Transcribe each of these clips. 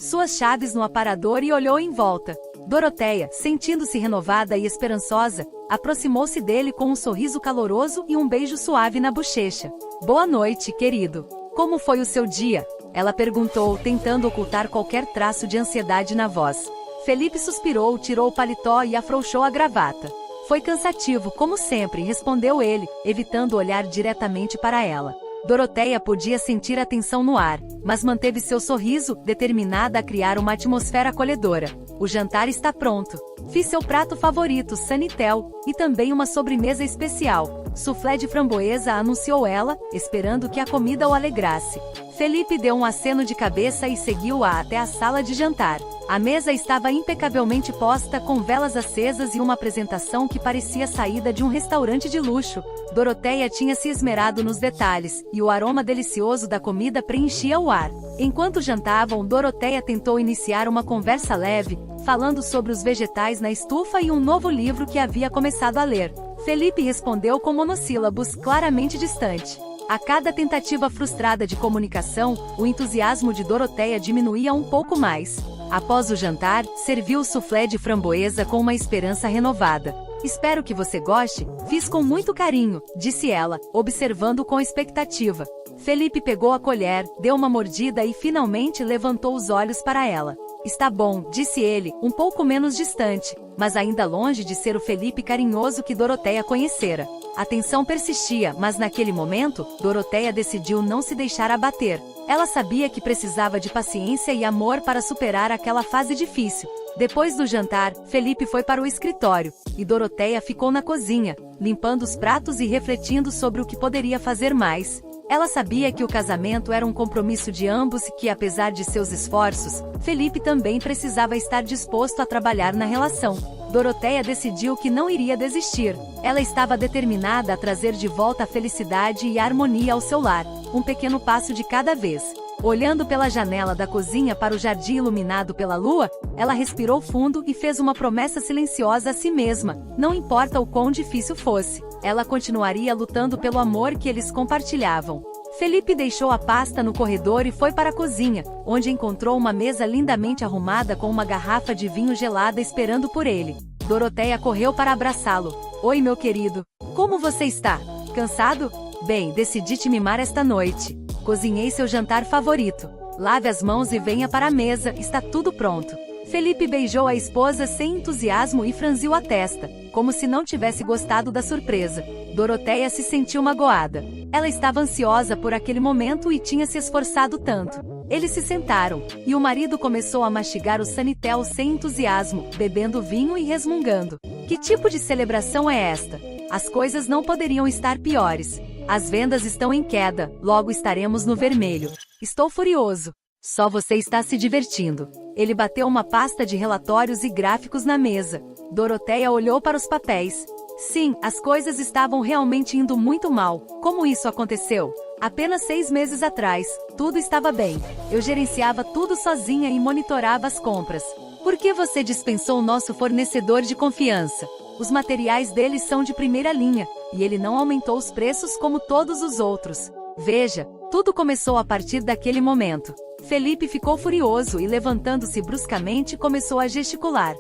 suas chaves no aparador e olhou em volta. Doroteia, sentindo-se renovada e esperançosa, aproximou-se dele com um sorriso caloroso e um beijo suave na bochecha. Boa noite, querido. Como foi o seu dia? Ela perguntou, tentando ocultar qualquer traço de ansiedade na voz. Felipe suspirou, tirou o paletó e afrouxou a gravata. Foi cansativo, como sempre, respondeu ele, evitando olhar diretamente para ela. Doroteia podia sentir a tensão no ar, mas manteve seu sorriso, determinada a criar uma atmosfera acolhedora. O jantar está pronto. Fiz seu prato favorito, Sanitel, e também uma sobremesa especial. Soufflé de framboesa, anunciou ela, esperando que a comida o alegrasse. Felipe deu um aceno de cabeça e seguiu-a até a sala de jantar. A mesa estava impecavelmente posta, com velas acesas e uma apresentação que parecia saída de um restaurante de luxo. Doroteia tinha se esmerado nos detalhes, e o aroma delicioso da comida preenchia o ar. Enquanto jantavam, Doroteia tentou iniciar uma conversa leve, falando sobre os vegetais na estufa e um novo livro que havia começado a ler. Felipe respondeu com monossílabos, claramente distante. A cada tentativa frustrada de comunicação, o entusiasmo de Doroteia diminuía um pouco mais. Após o jantar, serviu o soufflé de framboesa com uma esperança renovada. Espero que você goste, fiz com muito carinho, disse ela, observando com expectativa. Felipe pegou a colher, deu uma mordida e finalmente levantou os olhos para ela. Está bom, disse ele, um pouco menos distante, mas ainda longe de ser o Felipe carinhoso que Doroteia conhecera. A tensão persistia, mas naquele momento, Doroteia decidiu não se deixar abater. Ela sabia que precisava de paciência e amor para superar aquela fase difícil. Depois do jantar, Felipe foi para o escritório, e Doroteia ficou na cozinha, limpando os pratos e refletindo sobre o que poderia fazer mais. Ela sabia que o casamento era um compromisso de ambos e que, apesar de seus esforços, Felipe também precisava estar disposto a trabalhar na relação. Doroteia decidiu que não iria desistir. Ela estava determinada a trazer de volta a felicidade e a harmonia ao seu lar, um pequeno passo de cada vez. Olhando pela janela da cozinha para o jardim iluminado pela lua, ela respirou fundo e fez uma promessa silenciosa a si mesma, não importa o quão difícil fosse. Ela continuaria lutando pelo amor que eles compartilhavam. Felipe deixou a pasta no corredor e foi para a cozinha, onde encontrou uma mesa lindamente arrumada com uma garrafa de vinho gelada esperando por ele. Doroteia correu para abraçá-lo. Oi, meu querido. Como você está? Cansado? Bem, decidi te mimar esta noite. Cozinhei seu jantar favorito. Lave as mãos e venha para a mesa, está tudo pronto. Felipe beijou a esposa sem entusiasmo e franziu a testa, como se não tivesse gostado da surpresa. Doroteia se sentiu magoada. Ela estava ansiosa por aquele momento e tinha se esforçado tanto. Eles se sentaram, e o marido começou a mastigar o Sanitel sem entusiasmo, bebendo vinho e resmungando. Que tipo de celebração é esta? As coisas não poderiam estar piores. As vendas estão em queda, logo estaremos no vermelho. Estou furioso. Só você está se divertindo. Ele bateu uma pasta de relatórios e gráficos na mesa. Doroteia olhou para os papéis. Sim, as coisas estavam realmente indo muito mal. Como isso aconteceu? Apenas 6 meses atrás, tudo estava bem. Eu gerenciava tudo sozinha e monitorava as compras. Por que você dispensou nosso fornecedor de confiança? Os materiais deles são de primeira linha, e ele não aumentou os preços como todos os outros. Veja, tudo começou a partir daquele momento. Felipe ficou furioso e, levantando-se bruscamente, começou a gesticular.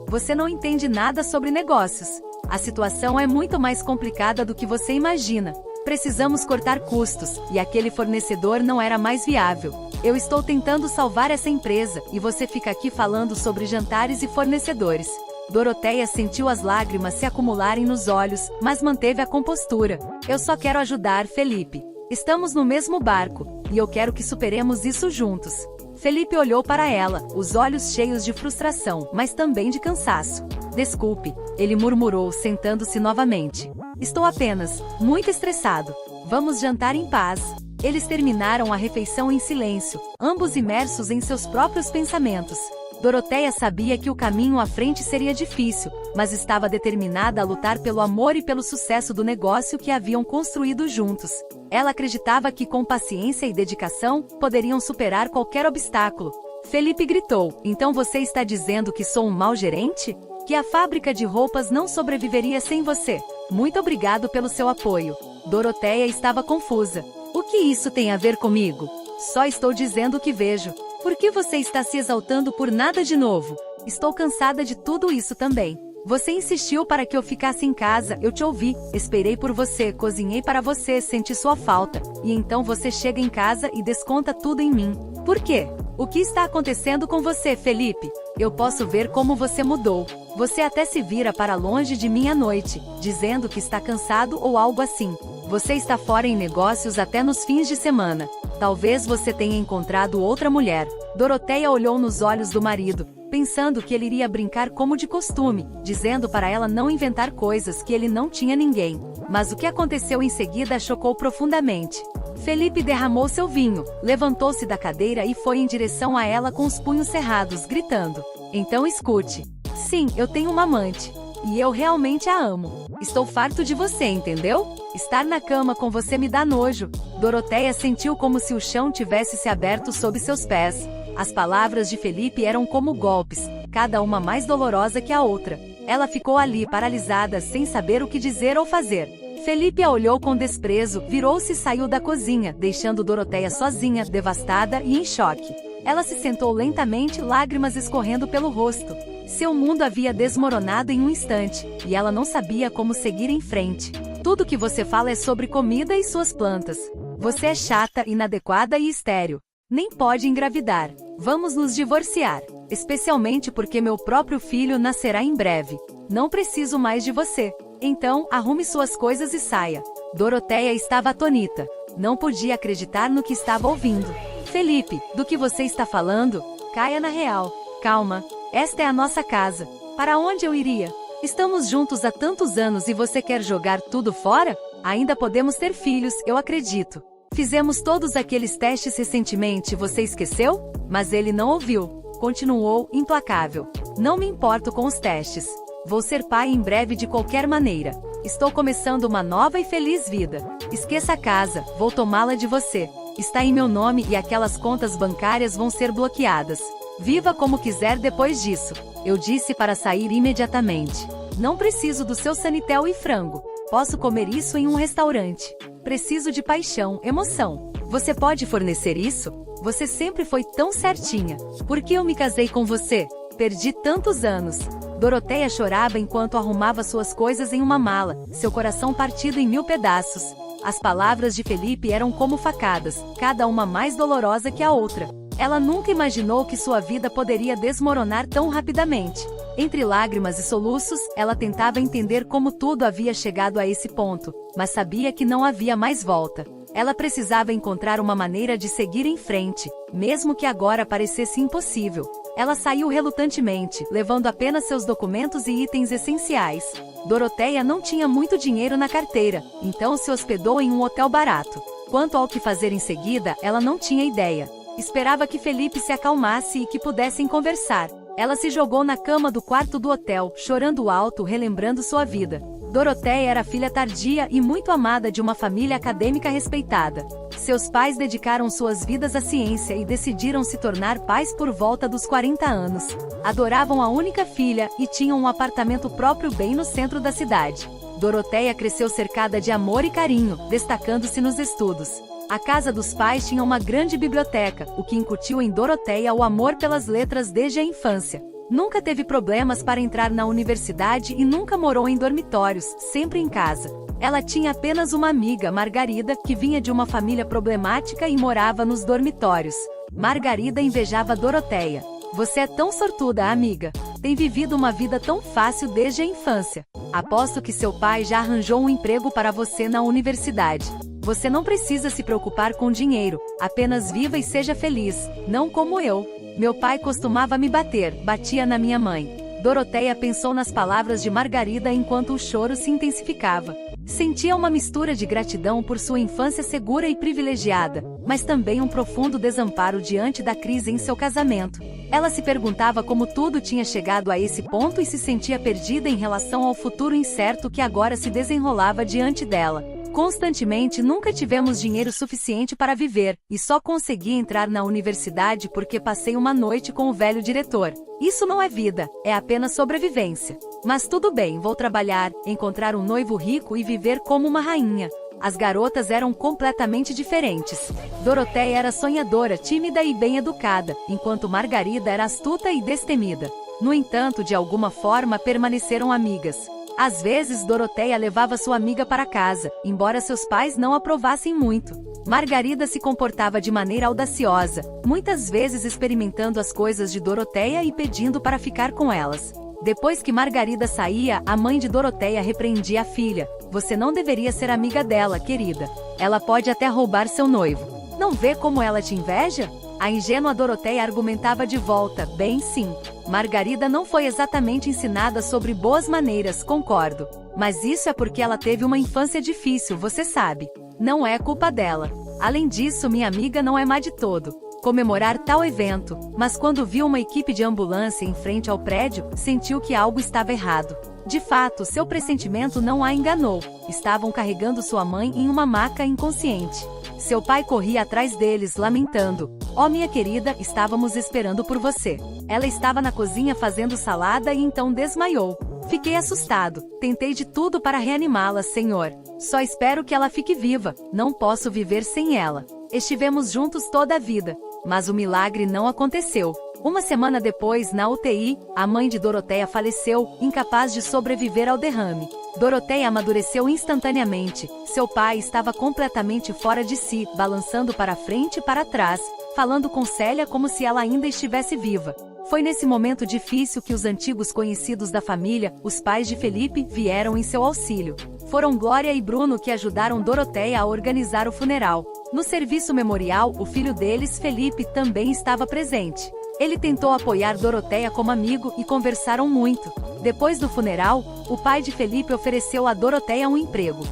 Você não entende nada sobre negócios. A situação é muito mais complicada do que você imagina. Precisamos cortar custos, e aquele fornecedor não era mais viável. Eu estou tentando salvar essa empresa, e você fica aqui falando sobre jantares e fornecedores. Doroteia sentiu as lágrimas se acumularem nos olhos, mas manteve a compostura. Eu só quero ajudar, Felipe. Estamos no mesmo barco, e eu quero que superemos isso juntos. Felipe olhou para ela, os olhos cheios de frustração, mas também de cansaço. Desculpe, ele murmurou, sentando-se novamente. Estou apenas muito estressado. Vamos jantar em paz. Eles terminaram a refeição em silêncio, ambos imersos em seus próprios pensamentos. Doroteia sabia que o caminho à frente seria difícil, mas estava determinada a lutar pelo amor e pelo sucesso do negócio que haviam construído juntos. Ela acreditava que com paciência e dedicação, poderiam superar qualquer obstáculo. Felipe gritou, então você está dizendo que sou um mau gerente? Que a fábrica de roupas não sobreviveria sem você? Muito obrigado pelo seu apoio. Doroteia estava confusa. O que isso tem a ver comigo? Só estou dizendo o que vejo. Por que você está se exaltando por nada de novo? Estou cansada de tudo isso também. Você insistiu para que eu ficasse em casa, eu te ouvi, esperei por você, cozinhei para você, senti sua falta. E então você chega em casa e desconta tudo em mim. Por quê? O que está acontecendo com você, Felipe? Eu posso ver como você mudou. Você até se vira para longe de mim à noite, dizendo que está cansado ou algo assim. Você está fora em negócios até nos fins de semana. Talvez você tenha encontrado outra mulher. Doroteia olhou nos olhos do marido, pensando que ele iria brincar como de costume, dizendo para ela não inventar coisas que ele não tinha ninguém. Mas o que aconteceu em seguida a chocou profundamente. Felipe derramou seu vinho, levantou-se da cadeira e foi em direção a ela com os punhos cerrados, gritando: "Então escute. Sim, eu tenho uma amante. E eu realmente a amo. Estou farto de você, entendeu? Estar na cama com você me dá nojo." Doroteia sentiu como se o chão tivesse se aberto sob seus pés. As palavras de Felipe eram como golpes, cada uma mais dolorosa que a outra. Ela ficou ali paralisada, sem saber o que dizer ou fazer. Felipe a olhou com desprezo, virou-se e saiu da cozinha, deixando Doroteia sozinha, devastada e em choque. Ela se sentou lentamente, lágrimas escorrendo pelo rosto. Seu mundo havia desmoronado em um instante, e ela não sabia como seguir em frente. Tudo que você fala é sobre comida e suas plantas. Você é chata, inadequada e estéril. Nem pode engravidar. Vamos nos divorciar. Especialmente porque meu próprio filho nascerá em breve. Não preciso mais de você. Então, arrume suas coisas e saia. Doroteia estava atônita. Não podia acreditar no que estava ouvindo. Felipe, do que você está falando? Caia na real. Calma. Esta é a nossa casa. Para onde eu iria? Estamos juntos há tantos anos e você quer jogar tudo fora? Ainda podemos ter filhos, eu acredito. Fizemos todos aqueles testes recentemente, você esqueceu? Mas ele não ouviu. Continuou, implacável. Não me importo com os testes. Vou ser pai em breve de qualquer maneira. Estou começando uma nova e feliz vida. Esqueça a casa, vou tomá-la de você. Está em meu nome e aquelas contas bancárias vão ser bloqueadas. Viva como quiser depois disso. Eu disse para sair imediatamente. Não preciso do seu sanitel e frango. Posso comer isso em um restaurante. Preciso de paixão, emoção. Você pode fornecer isso? Você sempre foi tão certinha. Por que eu me casei com você? Perdi tantos anos. Doroteia chorava enquanto arrumava suas coisas em uma mala, seu coração partido em 1000 pedaços. As palavras de Felipe eram como facadas, cada uma mais dolorosa que a outra. Ela nunca imaginou que sua vida poderia desmoronar tão rapidamente. Entre lágrimas e soluços, ela tentava entender como tudo havia chegado a esse ponto, mas sabia que não havia mais volta. Ela precisava encontrar uma maneira de seguir em frente, mesmo que agora parecesse impossível. Ela saiu relutantemente, levando apenas seus documentos e itens essenciais. Doroteia não tinha muito dinheiro na carteira, então se hospedou em um hotel barato. Quanto ao que fazer em seguida, ela não tinha ideia. Esperava que Felipe se acalmasse e que pudessem conversar. Ela se jogou na cama do quarto do hotel, chorando alto, relembrando sua vida. Doroteia era filha tardia e muito amada de uma família acadêmica respeitada. Seus pais dedicaram suas vidas à ciência e decidiram se tornar pais por volta dos 40 anos. Adoravam a única filha e tinham um apartamento próprio bem no centro da cidade. Doroteia cresceu cercada de amor e carinho, destacando-se nos estudos. A casa dos pais tinha uma grande biblioteca, o que incutiu em Doroteia o amor pelas letras desde a infância. Nunca teve problemas para entrar na universidade e nunca morou em dormitórios, sempre em casa. Ela tinha apenas uma amiga, Margarida, que vinha de uma família problemática e morava nos dormitórios. Margarida invejava Doroteia. Você é tão sortuda, amiga. Tem vivido uma vida tão fácil desde a infância. Aposto que seu pai já arranjou um emprego para você na universidade. Você não precisa se preocupar com dinheiro, apenas viva e seja feliz, não como eu. Meu pai costumava me bater, batia na minha mãe. Doroteia pensou nas palavras de Margarida enquanto o choro se intensificava. Sentia uma mistura de gratidão por sua infância segura e privilegiada, mas também um profundo desamparo diante da crise em seu casamento. Ela se perguntava como tudo tinha chegado a esse ponto e se sentia perdida em relação ao futuro incerto que agora se desenrolava diante dela. Constantemente nunca tivemos dinheiro suficiente para viver, e só consegui entrar na universidade porque passei uma noite com o velho diretor. Isso não é vida, é apenas sobrevivência. Mas tudo bem, vou trabalhar, encontrar um noivo rico e viver como uma rainha. As garotas eram completamente diferentes. Doroteia era sonhadora, tímida e bem educada, enquanto Margarida era astuta e destemida. No entanto, de alguma forma permaneceram amigas. Às vezes, Doroteia levava sua amiga para casa, embora seus pais não aprovassem muito. Margarida se comportava de maneira audaciosa, muitas vezes experimentando as coisas de Doroteia e pedindo para ficar com elas. Depois que Margarida saía, a mãe de Doroteia repreendia a filha. Você não deveria ser amiga dela, querida. Ela pode até roubar seu noivo. Não vê como ela te inveja? A ingênua Doroteia argumentava de volta. Bem, sim. Margarida não foi exatamente ensinada sobre boas maneiras, concordo. Mas isso é porque ela teve uma infância difícil, você sabe. Não é culpa dela. Além disso, minha amiga não é má de todo. Comemorar tal evento, mas quando viu uma equipe de ambulância em frente ao prédio, sentiu que algo estava errado. De fato, seu pressentimento não a enganou. Estavam carregando sua mãe em uma maca inconsciente. Seu pai corria atrás deles, lamentando. Oh, minha querida, estávamos esperando por você. Ela estava na cozinha fazendo salada e então desmaiou. Fiquei assustado. Tentei de tudo para reanimá-la, senhor. Só espero que ela fique viva. Não posso viver sem ela. Estivemos juntos toda a vida. Mas o milagre não aconteceu. Uma semana depois, na UTI, a mãe de Doroteia faleceu, incapaz de sobreviver ao derrame. Doroteia amadureceu instantaneamente. Seu pai estava completamente fora de si, balançando para frente e para trás, falando com Célia como se ela ainda estivesse viva. Foi nesse momento difícil que os antigos conhecidos da família, os pais de Felipe, vieram em seu auxílio. Foram Glória e Bruno que ajudaram Doroteia a organizar o funeral. No serviço memorial, o filho deles, Felipe, também estava presente. Ele tentou apoiar Doroteia como amigo e conversaram muito. Depois do funeral, o pai de Felipe ofereceu a Doroteia um emprego.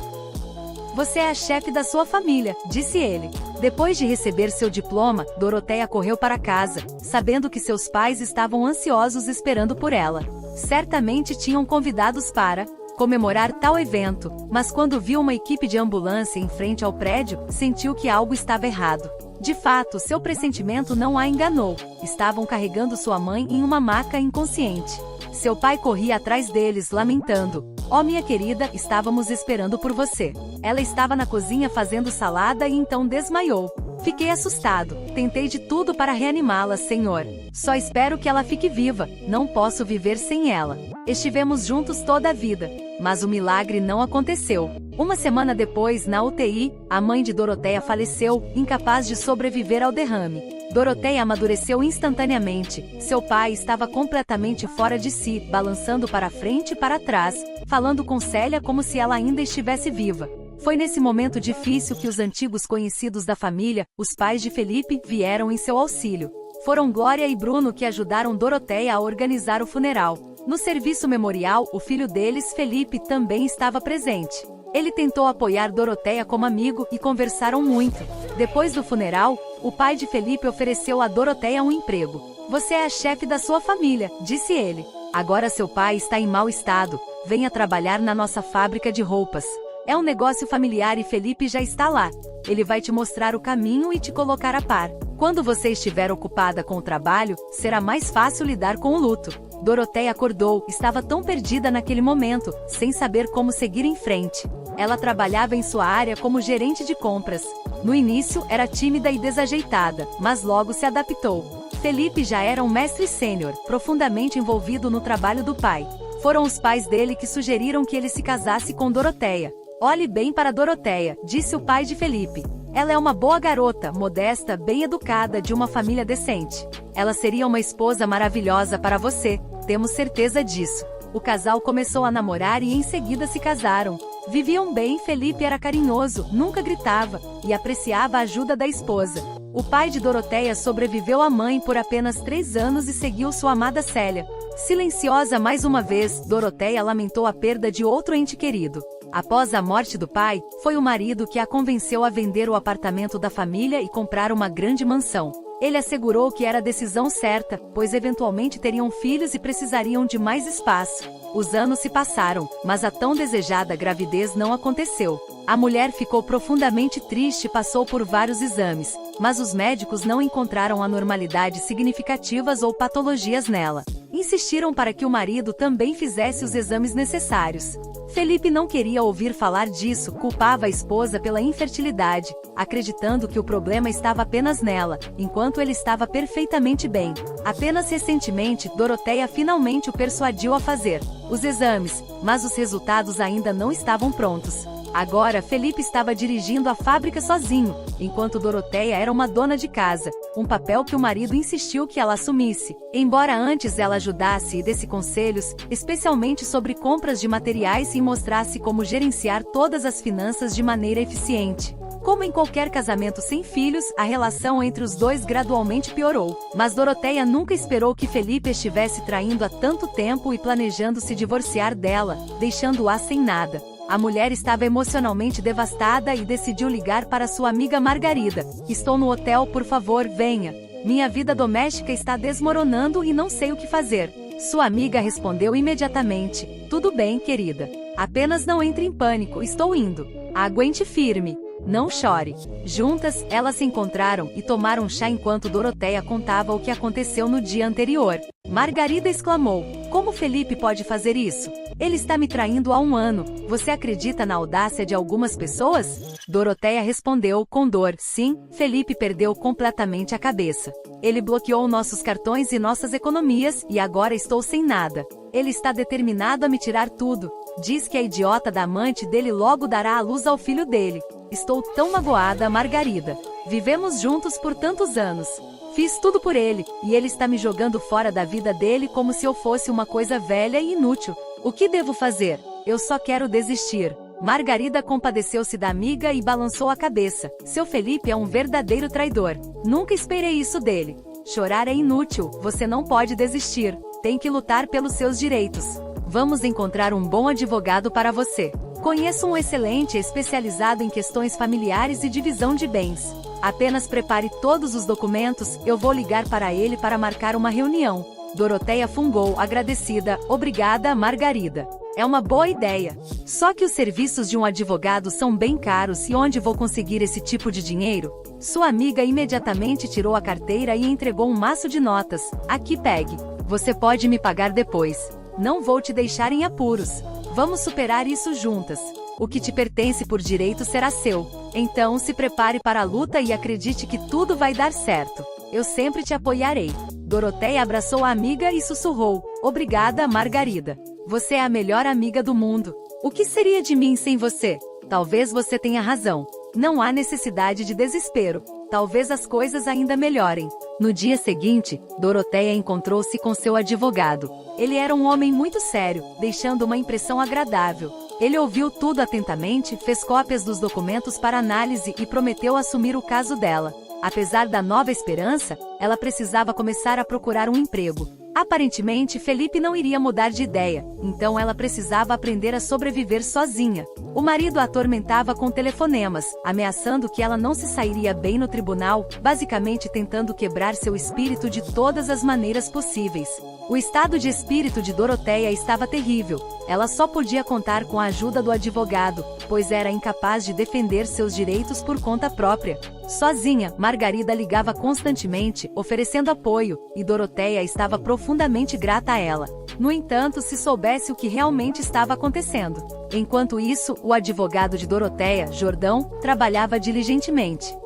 Você é a chefe da sua família, disse ele. Depois de receber seu diploma, Doroteia correu para casa, sabendo que seus pais estavam ansiosos esperando por ela. Certamente tinham convidados para comemorar tal evento, mas quando viu uma equipe de ambulância em frente ao prédio, sentiu que algo estava errado. De fato, seu pressentimento não a enganou. Estavam carregando sua mãe em uma maca inconsciente. Seu pai corria atrás deles, lamentando. Oh, minha querida, estávamos esperando por você. Ela estava na cozinha fazendo salada e então desmaiou. Fiquei assustado. Tentei de tudo para reanimá-la, senhor. Só espero que ela fique viva. Não posso viver sem ela. Estivemos juntos toda a vida. Mas o milagre não aconteceu. Uma semana depois, na UTI, a mãe de Doroteia faleceu, incapaz de sobreviver ao derrame. Doroteia amadureceu instantaneamente. Seu pai estava completamente fora de si, balançando para frente e para trás, falando com Célia como se ela ainda estivesse viva. Foi nesse momento difícil que os antigos conhecidos da família, os pais de Felipe, vieram em seu auxílio. Foram Glória e Bruno que ajudaram Doroteia a organizar o funeral. No serviço memorial, o filho deles, Felipe, também estava presente. Ele tentou apoiar Doroteia como amigo e conversaram muito. Depois do funeral, o pai de Felipe ofereceu a Doroteia um emprego. Você é a chefe da sua família, disse ele. Agora seu pai está em mau estado. Venha trabalhar na nossa fábrica de roupas. É um negócio familiar e Felipe já está lá. Ele vai te mostrar o caminho e te colocar a par. Quando você estiver ocupada com o trabalho, será mais fácil lidar com o luto. Doroteia acordou, estava tão perdida naquele momento, sem saber como seguir em frente. Ela trabalhava em sua área como gerente de compras. No início, era tímida e desajeitada, mas logo se adaptou. Felipe já era um mestre sênior, profundamente envolvido no trabalho do pai. Foram os pais dele que sugeriram que ele se casasse com Doroteia. Olhe bem para Doroteia, disse o pai de Felipe. Ela é uma boa garota, modesta, bem educada, de uma família decente. Ela seria uma esposa maravilhosa para você, temos certeza disso. O casal começou a namorar e em seguida se casaram. Viviam bem, Felipe era carinhoso, nunca gritava, e apreciava a ajuda da esposa. O pai de Doroteia sobreviveu à mãe por apenas 3 anos e seguiu sua amada Célia. Silenciosa mais uma vez, Doroteia lamentou a perda de outro ente querido. Após a morte do pai, foi o marido que a convenceu a vender o apartamento da família e comprar uma grande mansão. Ele assegurou que era a decisão certa, pois eventualmente teriam filhos e precisariam de mais espaço. Os anos se passaram, mas a tão desejada gravidez não aconteceu. A mulher ficou profundamente triste e passou por vários exames, mas os médicos não encontraram anormalidades significativas ou patologias nela. Insistiram para que o marido também fizesse os exames necessários. Felipe não queria ouvir falar disso, culpava a esposa pela infertilidade, acreditando que o problema estava apenas nela, enquanto ele estava perfeitamente bem. Apenas recentemente, Doroteia finalmente o persuadiu a fazer os exames, mas os resultados ainda não estavam prontos. Agora, Felipe estava dirigindo a fábrica sozinho, enquanto Doroteia era uma dona de casa, um papel que o marido insistiu que ela assumisse. Embora antes ela ajudasse e desse conselhos, especialmente sobre compras de materiais e mostrasse como gerenciar todas as finanças de maneira eficiente. Como em qualquer casamento sem filhos, a relação entre os dois gradualmente piorou. Mas Doroteia nunca esperou que Felipe estivesse traindo há tanto tempo e planejando se divorciar dela, deixando-a sem nada. A mulher estava emocionalmente devastada e decidiu ligar para sua amiga Margarida. Estou no hotel, por favor, venha. Minha vida doméstica está desmoronando e não sei o que fazer. Sua amiga respondeu imediatamente. Tudo bem, querida. Apenas não entre em pânico, estou indo. Aguente firme. Não chore. Juntas, elas se encontraram e tomaram chá enquanto Doroteia contava o que aconteceu no dia anterior. Margarida exclamou: como Felipe pode fazer isso? Ele está me traindo há 1 ano. Você acredita na audácia de algumas pessoas? Doroteia respondeu com dor: sim, Felipe perdeu completamente a cabeça. Ele bloqueou nossos cartões e nossas economias e agora estou sem nada. Ele está determinado a me tirar tudo. Diz que a idiota da amante dele logo dará à luz ao filho dele. Estou tão magoada, Margarida. Vivemos juntos por tantos anos. Fiz tudo por ele, e ele está me jogando fora da vida dele como se eu fosse uma coisa velha e inútil. O que devo fazer? Eu só quero desistir. Margarida compadeceu-se da amiga e balançou a cabeça. Seu Felipe é um verdadeiro traidor. Nunca esperei isso dele. Chorar é inútil, você não pode desistir. Tem que lutar pelos seus direitos. Vamos encontrar um bom advogado para você. Conheço um excelente especializado em questões familiares e divisão de bens. Apenas prepare todos os documentos, eu vou ligar para ele para marcar uma reunião. Doroteia fungou, agradecida. Obrigada, Margarida. É uma boa ideia. Só que os serviços de um advogado são bem caros e onde vou conseguir esse tipo de dinheiro? Sua amiga imediatamente tirou a carteira e entregou um maço de notas. Aqui, pegue. Você pode me pagar depois. Não vou te deixar em apuros. Vamos superar isso juntas. O que te pertence por direito será seu. Então se prepare para a luta e acredite que tudo vai dar certo. Eu sempre te apoiarei. Doroteia abraçou a amiga e sussurrou: obrigada, Margarida. Você é a melhor amiga do mundo. O que seria de mim sem você? Talvez você tenha razão. Não há necessidade de desespero. Talvez as coisas ainda melhorem. No dia seguinte, Doroteia encontrou-se com seu advogado. Ele era um homem muito sério, deixando uma impressão agradável. Ele ouviu tudo atentamente, fez cópias dos documentos para análise e prometeu assumir o caso dela. Apesar da nova esperança, ela precisava começar a procurar um emprego. Aparentemente, Felipe não iria mudar de ideia, então ela precisava aprender a sobreviver sozinha. O marido a atormentava com telefonemas, ameaçando que ela não se sairia bem no tribunal, basicamente tentando quebrar seu espírito de todas as maneiras possíveis. O estado de espírito de Doroteia estava terrível. Ela só podia contar com a ajuda do advogado, pois era incapaz de defender seus direitos por conta própria. Sozinha, Margarida ligava constantemente, oferecendo apoio, e Doroteia estava profundamente grata a ela. No entanto, se soubesse o que realmente estava acontecendo. Enquanto isso, o advogado de Doroteia, Jordão, trabalhava diligentemente.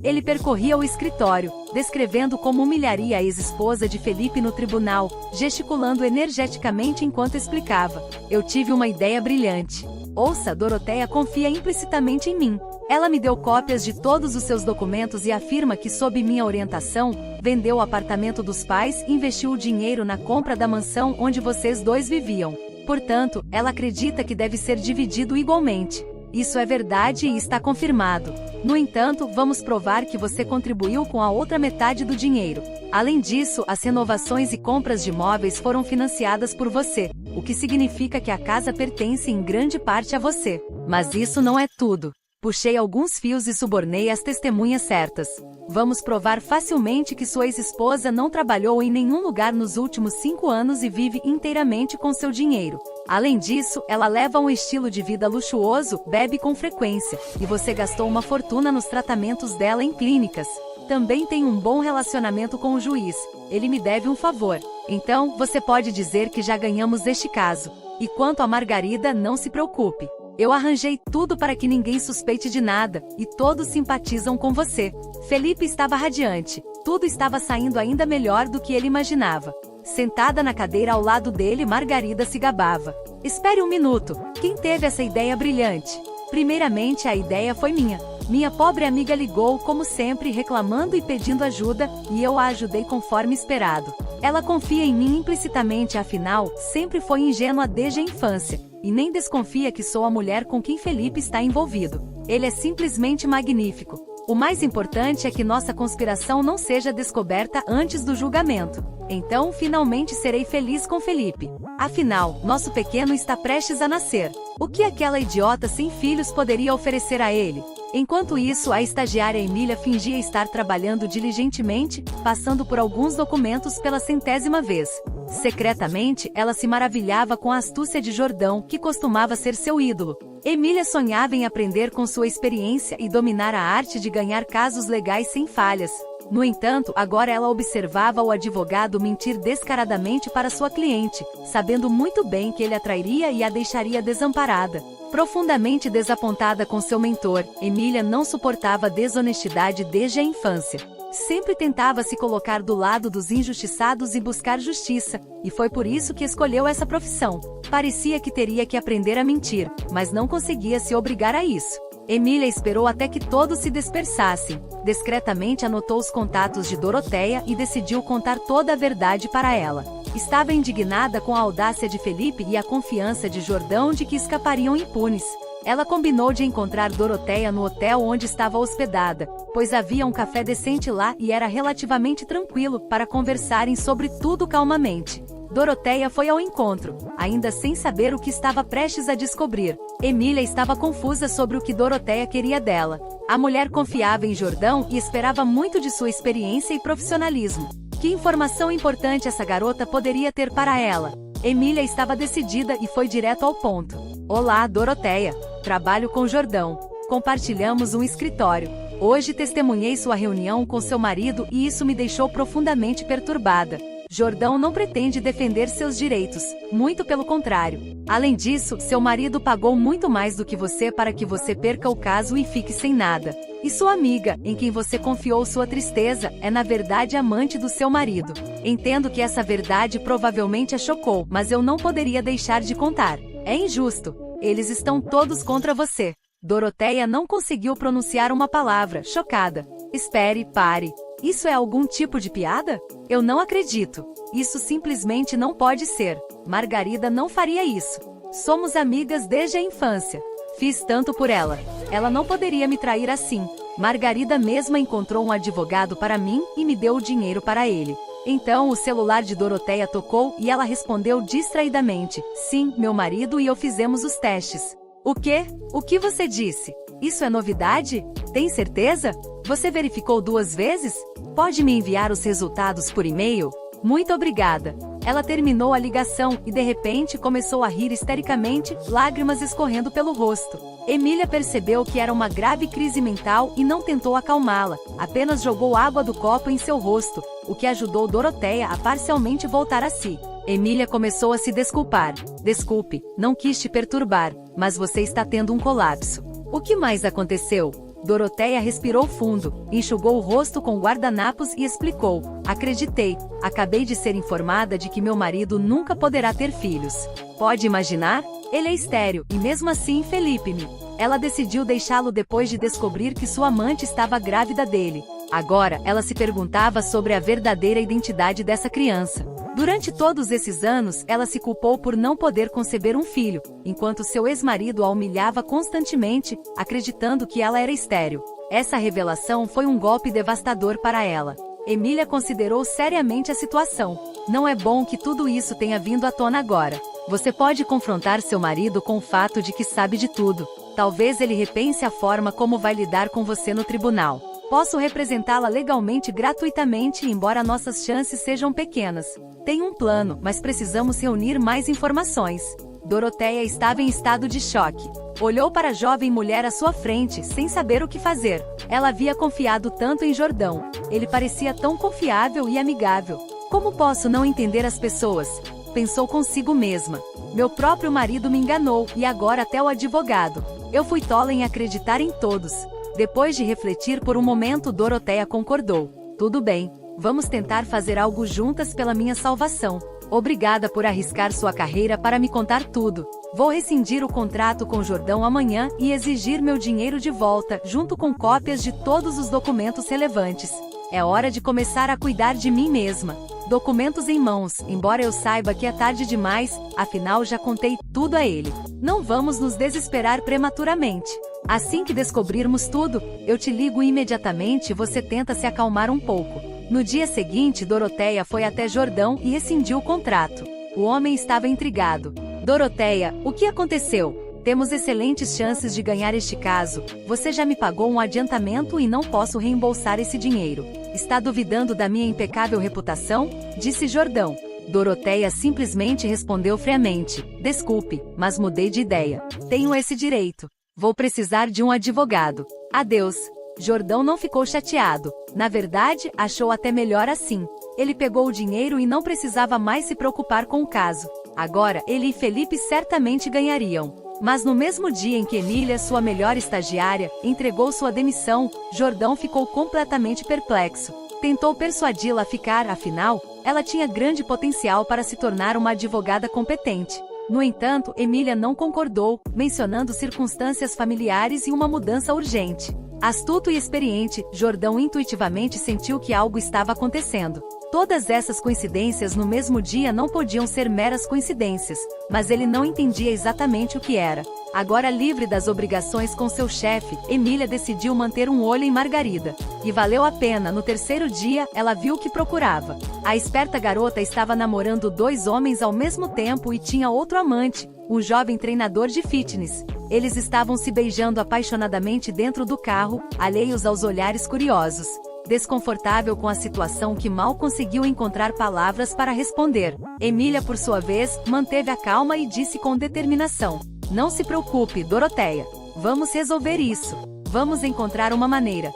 Ele percorria o escritório, descrevendo como humilharia a ex-esposa de Felipe no tribunal, gesticulando energeticamente enquanto explicava. Eu tive uma ideia brilhante. Ouça, Doroteia confia implicitamente em mim. Ela me deu cópias de todos os seus documentos e afirma que, sob minha orientação, vendeu o apartamento dos pais e investiu o dinheiro na compra da mansão onde vocês dois viviam. Portanto, ela acredita que deve ser dividido igualmente. Isso é verdade e está confirmado. No entanto, vamos provar que você contribuiu com a outra metade do dinheiro. Além disso, as renovações e compras de móveis foram financiadas por você, o que significa que a casa pertence em grande parte a você. Mas isso não é tudo. Puxei alguns fios e subornei as testemunhas certas. Vamos provar facilmente que sua ex-esposa não trabalhou em nenhum lugar nos últimos 5 anos e vive inteiramente com seu dinheiro. Além disso, ela leva um estilo de vida luxuoso, bebe com frequência, e você gastou uma fortuna nos tratamentos dela em clínicas. Também tenho um bom relacionamento com o juiz. Ele me deve um favor. Então, você pode dizer que já ganhamos este caso. E quanto a Margarida, não se preocupe. Eu arranjei tudo para que ninguém suspeite de nada, e todos simpatizam com você. Felipe estava radiante. Tudo estava saindo ainda melhor do que ele imaginava. Sentada na cadeira ao lado dele, Margarida se gabava. Espere um minuto. Quem teve essa ideia brilhante? Primeiramente, a ideia foi minha. Minha pobre amiga ligou, como sempre, reclamando e pedindo ajuda, e eu a ajudei conforme esperado. Ela confia em mim implicitamente, afinal, sempre foi ingênua desde a infância, e nem desconfia que sou a mulher com quem Felipe está envolvido. Ele é simplesmente magnífico. O mais importante é que nossa conspiração não seja descoberta antes do julgamento. Então, finalmente serei feliz com Felipe. Afinal, nosso pequeno está prestes a nascer. O que aquela idiota sem filhos poderia oferecer a ele? Enquanto isso, a estagiária Emília fingia estar trabalhando diligentemente, passando por alguns documentos pela 100ª vez. Secretamente, ela se maravilhava com a astúcia de Jordão, que costumava ser seu ídolo. Emília sonhava em aprender com sua experiência e dominar a arte de ganhar casos legais sem falhas. No entanto, agora ela observava o advogado mentir descaradamente para sua cliente, sabendo muito bem que ele a trairia e a deixaria desamparada. Profundamente desapontada com seu mentor, Emília não suportava a desonestidade desde a infância. Sempre tentava se colocar do lado dos injustiçados e buscar justiça, e foi por isso que escolheu essa profissão. Parecia que teria que aprender a mentir, mas não conseguia se obrigar a isso. Emília esperou até que todos se dispersassem. Discretamente anotou os contatos de Doroteia e decidiu contar toda a verdade para ela. Estava indignada com a audácia de Felipe e a confiança de Jordão de que escapariam impunes. Ela combinou de encontrar Doroteia no hotel onde estava hospedada, pois havia um café decente lá e era relativamente tranquilo para conversarem sobre tudo calmamente. Doroteia foi ao encontro, ainda sem saber o que estava prestes a descobrir. Emília estava confusa sobre o que Doroteia queria dela. A mulher confiava em Jordão e esperava muito de sua experiência e profissionalismo. Que informação importante essa garota poderia ter para ela? Emília estava decidida e foi direto ao ponto. Olá, Doroteia. Trabalho com Jordão. Compartilhamos um escritório. Hoje testemunhei sua reunião com seu marido e isso me deixou profundamente perturbada. Jordão não pretende defender seus direitos, muito pelo contrário. Além disso, seu marido pagou muito mais do que você para que você perca o caso e fique sem nada. E sua amiga, em quem você confiou sua tristeza, é na verdade amante do seu marido. Entendo que essa verdade provavelmente a chocou, mas eu não poderia deixar de contar. É injusto. Eles estão todos contra você. Doroteia não conseguiu pronunciar uma palavra, chocada. Espere, pare. Isso é algum tipo de piada? Eu não acredito. Isso simplesmente não pode ser. Margarida não faria isso. Somos amigas desde a infância. Fiz tanto por ela. Ela não poderia me trair assim. Margarida mesma encontrou um advogado para mim e me deu o dinheiro para ele. Então o celular de Doroteia tocou e ela respondeu distraidamente. Sim, meu marido e eu fizemos os testes. O quê? O que você disse? Isso é novidade? Tem certeza? Você verificou 2 vezes? Pode me enviar os resultados por e-mail? Muito obrigada. Ela terminou a ligação e de repente começou a rir histericamente, lágrimas escorrendo pelo rosto. Emília percebeu que era uma grave crise mental e não tentou acalmá-la, apenas jogou água do copo em seu rosto, o que ajudou Doroteia a parcialmente voltar a si. Emília começou a se desculpar. Desculpe, não quis te perturbar, mas você está tendo um colapso. O que mais aconteceu? Doroteia respirou fundo, enxugou o rosto com guardanapos e explicou. Acreditei, acabei de ser informada de que meu marido nunca poderá ter filhos. Pode imaginar? Ele é estéril, e mesmo assim Felipe-me. Ela decidiu deixá-lo depois de descobrir que sua amante estava grávida dele. Agora, ela se perguntava sobre a verdadeira identidade dessa criança. Durante todos esses anos, ela se culpou por não poder conceber um filho, enquanto seu ex-marido a humilhava constantemente, acreditando que ela era estéril. Essa revelação foi um golpe devastador para ela. Emília considerou seriamente a situação. Não é bom que tudo isso tenha vindo à tona agora. Você pode confrontar seu marido com o fato de que sabe de tudo. Talvez ele repense a forma como vai lidar com você no tribunal. Posso representá-la legalmente gratuitamente, embora nossas chances sejam pequenas. Tenho um plano, mas precisamos reunir mais informações. Doroteia estava em estado de choque. Olhou para a jovem mulher à sua frente, sem saber o que fazer. Ela havia confiado tanto em Jordão. Ele parecia tão confiável e amigável. Como posso não entender as pessoas? Pensou consigo mesma. Meu próprio marido me enganou, e agora até o advogado. Eu fui tola em acreditar em todos. Depois de refletir por um momento, Doroteia concordou. Tudo bem, vamos tentar fazer algo juntas pela minha salvação. Obrigada por arriscar sua carreira para me contar tudo. Vou rescindir o contrato com Jordão amanhã e exigir meu dinheiro de volta, junto com cópias de todos os documentos relevantes. É hora de começar a cuidar de mim mesma. Documentos em mãos, embora eu saiba que é tarde demais, afinal já contei tudo a ele. Não vamos nos desesperar prematuramente. Assim que descobrirmos tudo, eu te ligo imediatamente e você tenta se acalmar um pouco. No dia seguinte, Doroteia foi até Jordão e rescindiu o contrato. O homem estava intrigado. Doroteia, o que aconteceu? Temos excelentes chances de ganhar este caso. Você já me pagou um adiantamento e não posso reembolsar esse dinheiro. Está duvidando da minha impecável reputação? Disse Jordão. Doroteia simplesmente respondeu friamente. Desculpe, mas mudei de ideia. Tenho esse direito. Vou precisar de um advogado. Adeus. Jordão não ficou chateado. Na verdade, achou até melhor assim. Ele pegou o dinheiro e não precisava mais se preocupar com o caso. Agora, ele e Felipe certamente ganhariam. Mas no mesmo dia em que Emília, sua melhor estagiária, entregou sua demissão, Jordão ficou completamente perplexo. Tentou persuadi-la a ficar, afinal, ela tinha grande potencial para se tornar uma advogada competente. No entanto, Emília não concordou, mencionando circunstâncias familiares e uma mudança urgente. Astuto e experiente, Jordão intuitivamente sentiu que algo estava acontecendo. Todas essas coincidências no mesmo dia não podiam ser meras coincidências, mas ele não entendia exatamente o que era. Agora livre das obrigações com seu chefe, Emília decidiu manter um olho em Margarida. E valeu a pena, no terceiro dia, ela viu o que procurava. A esperta garota estava namorando 2 homens ao mesmo tempo e tinha outro amante, um jovem treinador de fitness. Eles estavam se beijando apaixonadamente dentro do carro, alheios aos olhares curiosos. Desconfortável com a situação que mal conseguiu encontrar palavras para responder. Emília, por sua vez, manteve a calma e disse com determinação. Não se preocupe, Doroteia. Vamos resolver isso. Vamos encontrar uma maneira.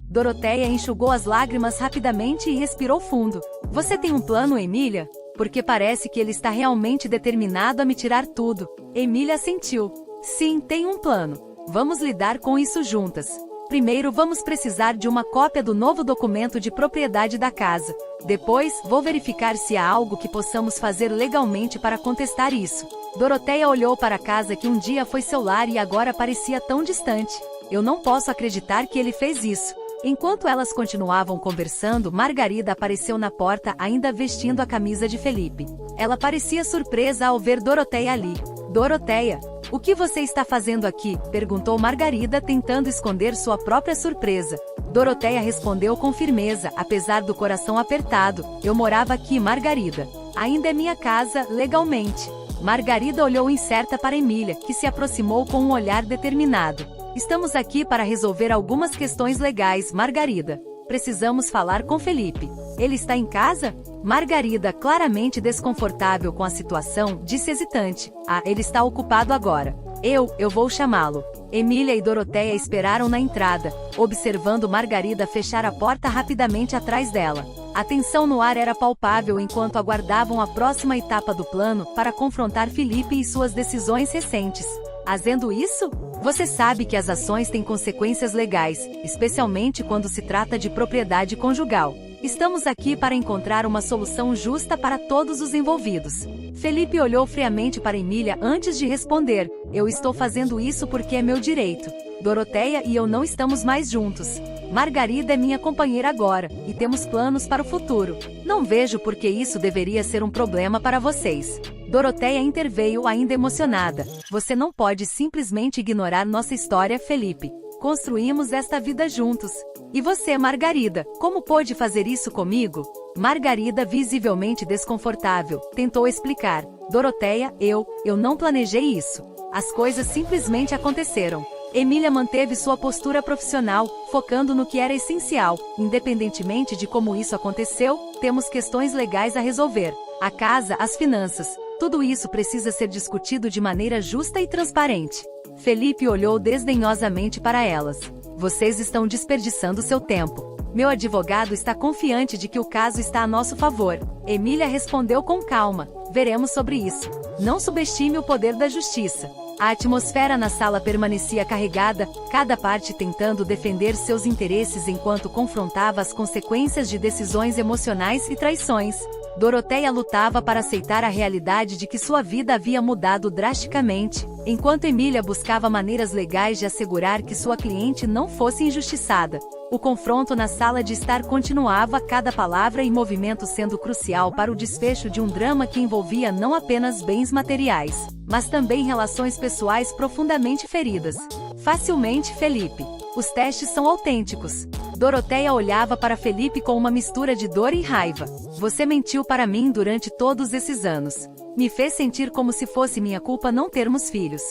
Doroteia enxugou as lágrimas rapidamente e respirou fundo. Você tem um plano, Emília? Porque parece que ele está realmente determinado a me tirar tudo. Emília assentiu. Sim, tenho um plano. Vamos lidar com isso juntas. Primeiro vamos precisar de uma cópia do novo documento de propriedade da casa. Depois, vou verificar se há algo que possamos fazer legalmente para contestar isso. Doroteia olhou para a casa que um dia foi seu lar e agora parecia tão distante. Eu não posso acreditar que ele fez isso. Enquanto elas continuavam conversando, Margarida apareceu na porta ainda vestindo a camisa de Felipe. Ela parecia surpresa ao ver Doroteia ali. Doroteia, o que você está fazendo aqui? Perguntou Margarida, tentando esconder sua própria surpresa. Doroteia respondeu com firmeza, apesar do coração apertado. Eu morava aqui, Margarida. Ainda é minha casa, legalmente. Margarida olhou incerta para Emília, que se aproximou com um olhar determinado. Estamos aqui para resolver algumas questões legais, Margarida. Precisamos falar com Felipe. Ele está em casa? Margarida, claramente desconfortável com a situação, disse hesitante. Ah, ele está ocupado agora. Eu vou chamá-lo. Emília e Doroteia esperaram na entrada, observando Margarida fechar a porta rapidamente atrás dela. A tensão no ar era palpável enquanto aguardavam a próxima etapa do plano para confrontar Felipe e suas decisões recentes. Fazendo isso? Você sabe que as ações têm consequências legais, especialmente quando se trata de propriedade conjugal. Estamos aqui para encontrar uma solução justa para todos os envolvidos. Felipe olhou friamente para Emília antes de responder. Eu estou fazendo isso porque é meu direito. Doroteia e eu não estamos mais juntos. Margarida é minha companheira agora, e temos planos para o futuro. Não vejo por que isso deveria ser um problema para vocês. Doroteia interveio ainda emocionada. Você não pode simplesmente ignorar nossa história, Felipe. Construímos esta vida juntos. E você, Margarida, como pôde fazer isso comigo? Margarida, visivelmente desconfortável, tentou explicar. Doroteia, eu não planejei isso. As coisas simplesmente aconteceram. Emília manteve sua postura profissional, focando no que era essencial. Independentemente de como isso aconteceu, temos questões legais a resolver. A casa, as finanças, tudo isso precisa ser discutido de maneira justa e transparente. Felipe olhou desdenhosamente para elas. Vocês estão desperdiçando seu tempo. Meu advogado está confiante de que o caso está a nosso favor. Emília respondeu com calma. Veremos sobre isso. Não subestime o poder da justiça. A atmosfera na sala permanecia carregada, cada parte tentando defender seus interesses enquanto confrontava as consequências de decisões emocionais e traições. Doroteia lutava para aceitar a realidade de que sua vida havia mudado drasticamente, enquanto Emília buscava maneiras legais de assegurar que sua cliente não fosse injustiçada. O confronto na sala de estar continuava, cada palavra e movimento sendo crucial para o desfecho de um drama que envolvia não apenas bens materiais, mas também relações pessoais profundamente feridas. Facilmente, Felipe. Os testes são autênticos. Doroteia olhava para Felipe com uma mistura de dor e raiva. Você mentiu para mim durante todos esses anos. Me fez sentir como se fosse minha culpa não termos filhos.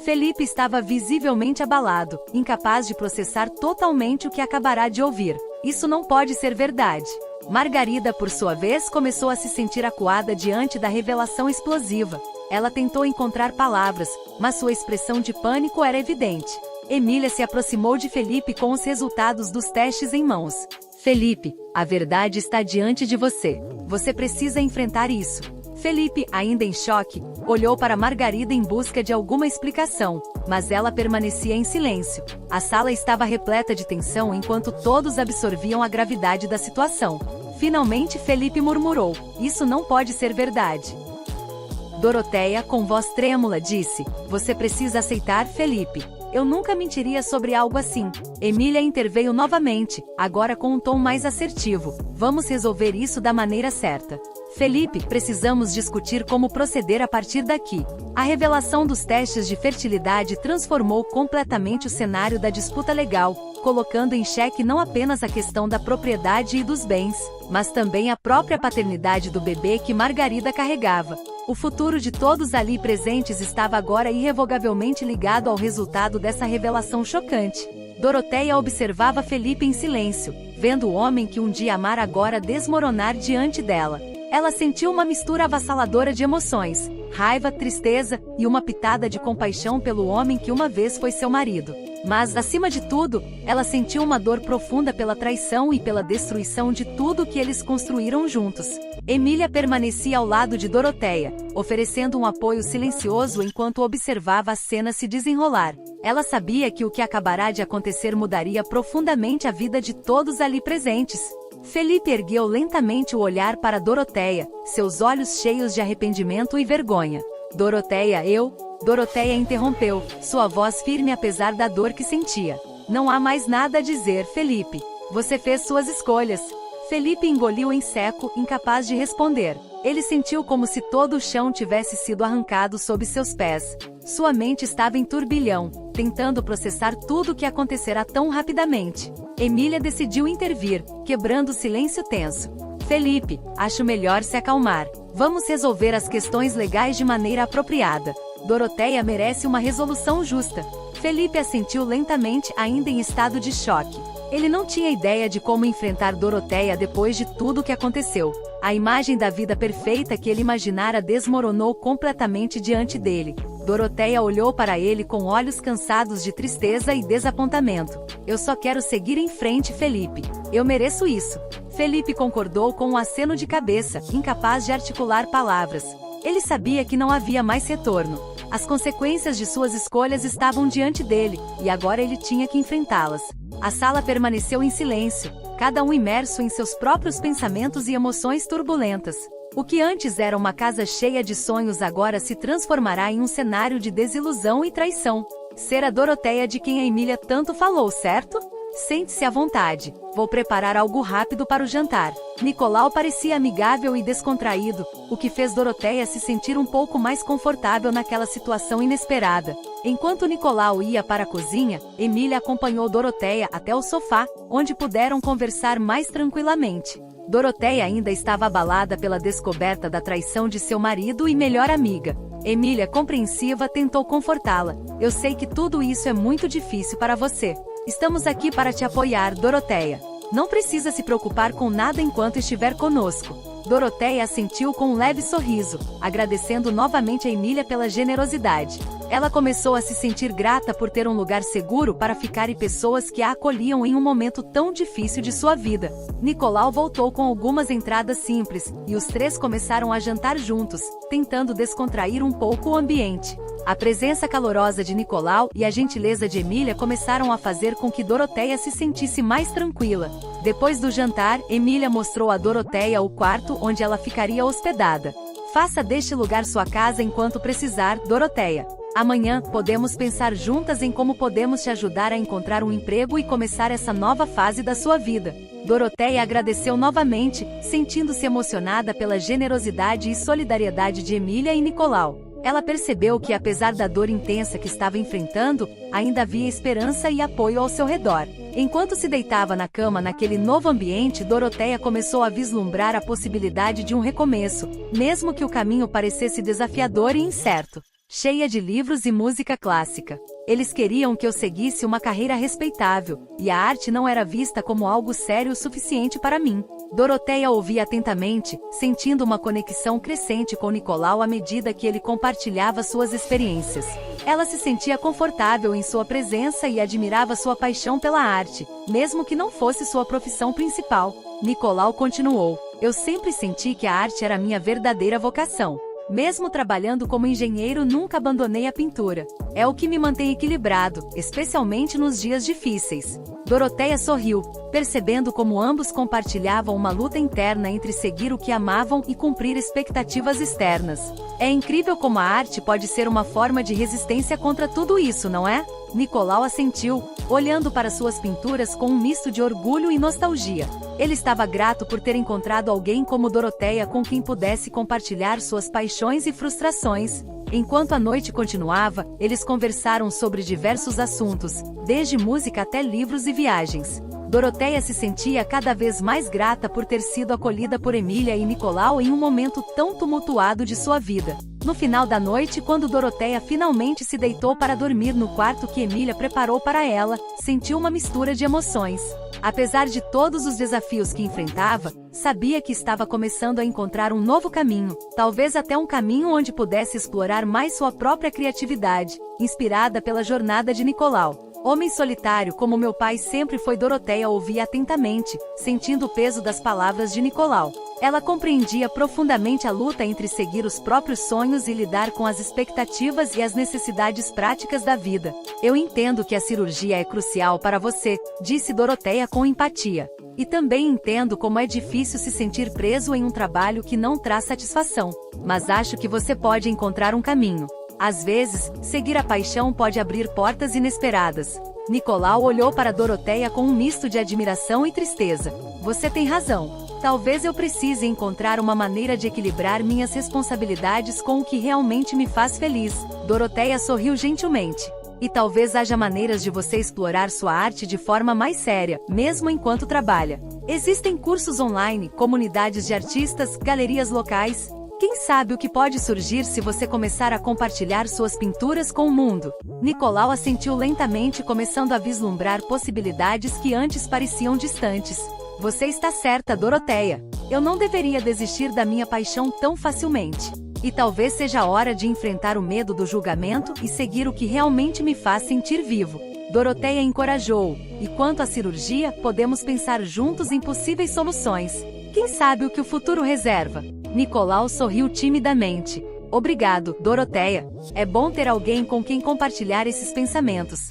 Felipe estava visivelmente abalado, incapaz de processar totalmente o que acabará de ouvir. Isso não pode ser verdade. Margarida, por sua vez, começou a se sentir acuada diante da revelação explosiva. Ela tentou encontrar palavras, mas sua expressão de pânico era evidente. Emília se aproximou de Felipe com os resultados dos testes em mãos. Felipe, a verdade está diante de você. Você precisa enfrentar isso. Felipe, ainda em choque, olhou para Margarida em busca de alguma explicação, mas ela permanecia em silêncio. A sala estava repleta de tensão enquanto todos absorviam a gravidade da situação. Finalmente Felipe murmurou: "Isso não pode ser verdade." Doroteia, com voz trêmula, disse: "Você precisa aceitar, Felipe. Eu nunca mentiria sobre algo assim." Emília interveio novamente, agora com um tom mais assertivo. "Vamos resolver isso da maneira certa. Felipe, precisamos discutir como proceder a partir daqui." A revelação dos testes de fertilidade transformou completamente o cenário da disputa legal, colocando em xeque não apenas a questão da propriedade e dos bens, mas também a própria paternidade do bebê que Margarida carregava. O futuro de todos ali presentes estava agora irrevogavelmente ligado ao resultado dessa revelação chocante. Doroteia observava Felipe em silêncio, vendo o homem que um dia amara agora desmoronar diante dela. Ela sentiu uma mistura avassaladora de emoções, raiva, tristeza e uma pitada de compaixão pelo homem que uma vez foi seu marido. Mas, acima de tudo, ela sentiu uma dor profunda pela traição e pela destruição de tudo que eles construíram juntos. Emília permanecia ao lado de Doroteia, oferecendo um apoio silencioso enquanto observava a cena se desenrolar. Ela sabia que o que acabará de acontecer mudaria profundamente a vida de todos ali presentes. Felipe ergueu lentamente o olhar para Doroteia, seus olhos cheios de arrependimento e vergonha. "Doroteia, Doroteia interrompeu, sua voz firme apesar da dor que sentia. "Não há mais nada a dizer, Felipe. Você fez suas escolhas." Felipe engoliu em seco, incapaz de responder. Ele sentiu como se todo o chão tivesse sido arrancado sob seus pés. Sua mente estava em turbilhão, tentando processar tudo o que acontecera tão rapidamente. Emília decidiu intervir, quebrando o silêncio tenso. "Felipe, acho melhor se acalmar. Vamos resolver as questões legais de maneira apropriada. Doroteia merece uma resolução justa." Felipe assentiu lentamente, ainda em estado de choque. Ele não tinha ideia de como enfrentar Doroteia depois de tudo o que aconteceu. A imagem da vida perfeita que ele imaginara desmoronou completamente diante dele. Doroteia olhou para ele com olhos cansados de tristeza e desapontamento. "Eu só quero seguir em frente, Felipe. Eu mereço isso." Felipe concordou com um aceno de cabeça, incapaz de articular palavras. Ele sabia que não havia mais retorno. As consequências de suas escolhas estavam diante dele, e agora ele tinha que enfrentá-las. A sala permaneceu em silêncio, cada um imerso em seus próprios pensamentos e emoções turbulentas. O que antes era uma casa cheia de sonhos agora se transformará em um cenário de desilusão e traição. Será a Doroteia de quem a Emília tanto falou, certo? Sente-se à vontade. Vou preparar algo rápido para o jantar. Nicolau parecia amigável e descontraído, o que fez Doroteia se sentir um pouco mais confortável naquela situação inesperada. Enquanto Nicolau ia para a cozinha, Emília acompanhou Doroteia até o sofá, onde puderam conversar mais tranquilamente. Doroteia ainda estava abalada pela descoberta da traição de seu marido e melhor amiga. Emília, compreensiva, tentou confortá-la. "Eu sei que tudo isso é muito difícil para você. Estamos aqui para te apoiar, Doroteia." Não precisa se preocupar com nada enquanto estiver conosco. Doroteia assentiu com um leve sorriso, agradecendo novamente a Emília pela generosidade. Ela começou a se sentir grata por ter um lugar seguro para ficar e pessoas que a acolhiam em um momento tão difícil de sua vida. Nicolau voltou com algumas entradas simples, e os três começaram a jantar juntos, tentando descontrair um pouco o ambiente. A presença calorosa de Nicolau e a gentileza de Emília começaram a fazer com que Doroteia se sentisse mais tranquila. Depois do jantar, Emília mostrou a Doroteia o quarto onde ela ficaria hospedada. Faça deste lugar sua casa enquanto precisar, Doroteia. Amanhã, podemos pensar juntas em como podemos te ajudar a encontrar um emprego e começar essa nova fase da sua vida. Doroteia agradeceu novamente, sentindo-se emocionada pela generosidade e solidariedade de Emília e Nicolau. Ela percebeu que, apesar da dor intensa que estava enfrentando, ainda havia esperança e apoio ao seu redor. Enquanto se deitava na cama naquele novo ambiente, Doroteia começou a vislumbrar a possibilidade de um recomeço, mesmo que o caminho parecesse desafiador e incerto. Cheia de livros e música clássica. Eles queriam que eu seguisse uma carreira respeitável, e a arte não era vista como algo sério o suficiente para mim. Doroteia ouvia atentamente, sentindo uma conexão crescente com Nicolau à medida que ele compartilhava suas experiências. Ela se sentia confortável em sua presença e admirava sua paixão pela arte, mesmo que não fosse sua profissão principal. Nicolau continuou: "Eu sempre senti que a arte era minha verdadeira vocação. Mesmo trabalhando como engenheiro, nunca abandonei a pintura. É o que me mantém equilibrado, especialmente nos dias difíceis." Doroteia sorriu, percebendo como ambos compartilhavam uma luta interna entre seguir o que amavam e cumprir expectativas externas. É incrível como a arte pode ser uma forma de resistência contra tudo isso, não é? Nicolau assentiu, olhando para suas pinturas com um misto de orgulho e nostalgia. Ele estava grato por ter encontrado alguém como Doroteia com quem pudesse compartilhar suas paixões e frustrações. Enquanto a noite continuava, eles conversaram sobre diversos assuntos, desde música até livros e viagens. Doroteia se sentia cada vez mais grata por ter sido acolhida por Emília e Nicolau em um momento tão tumultuado de sua vida. No final da noite, quando Doroteia finalmente se deitou para dormir no quarto que Emília preparou para ela, sentiu uma mistura de emoções. Apesar de todos os desafios que enfrentava, sabia que estava começando a encontrar um novo caminho, talvez até um caminho onde pudesse explorar mais sua própria criatividade, inspirada pela jornada de Nicolau. Homem solitário como meu pai sempre foi, Doroteia ouvia atentamente, sentindo o peso das palavras de Nicolau. Ela compreendia profundamente a luta entre seguir os próprios sonhos e lidar com as expectativas e as necessidades práticas da vida. "Eu entendo que a cirurgia é crucial para você", disse Doroteia com empatia. "E também entendo como é difícil se sentir preso em um trabalho que não traz satisfação. Mas acho que você pode encontrar um caminho. Às vezes, seguir a paixão pode abrir portas inesperadas." Nicolau olhou para Doroteia com um misto de admiração e tristeza. "Você tem razão. Talvez eu precise encontrar uma maneira de equilibrar minhas responsabilidades com o que realmente me faz feliz." Doroteia sorriu gentilmente. "E talvez haja maneiras de você explorar sua arte de forma mais séria, mesmo enquanto trabalha. Existem cursos online, comunidades de artistas, galerias locais. Quem sabe o que pode surgir se você começar a compartilhar suas pinturas com o mundo?" Nicolau assentiu lentamente, começando a vislumbrar possibilidades que antes pareciam distantes. "Você está certa, Doroteia. Eu não deveria desistir da minha paixão tão facilmente. E talvez seja a hora de enfrentar o medo do julgamento e seguir o que realmente me faz sentir vivo." Doroteia encorajou-o. "E quanto à cirurgia, podemos pensar juntos em possíveis soluções. Quem sabe o que o futuro reserva?" Nicolau sorriu timidamente. "Obrigado, Doroteia. É bom ter alguém com quem compartilhar esses pensamentos."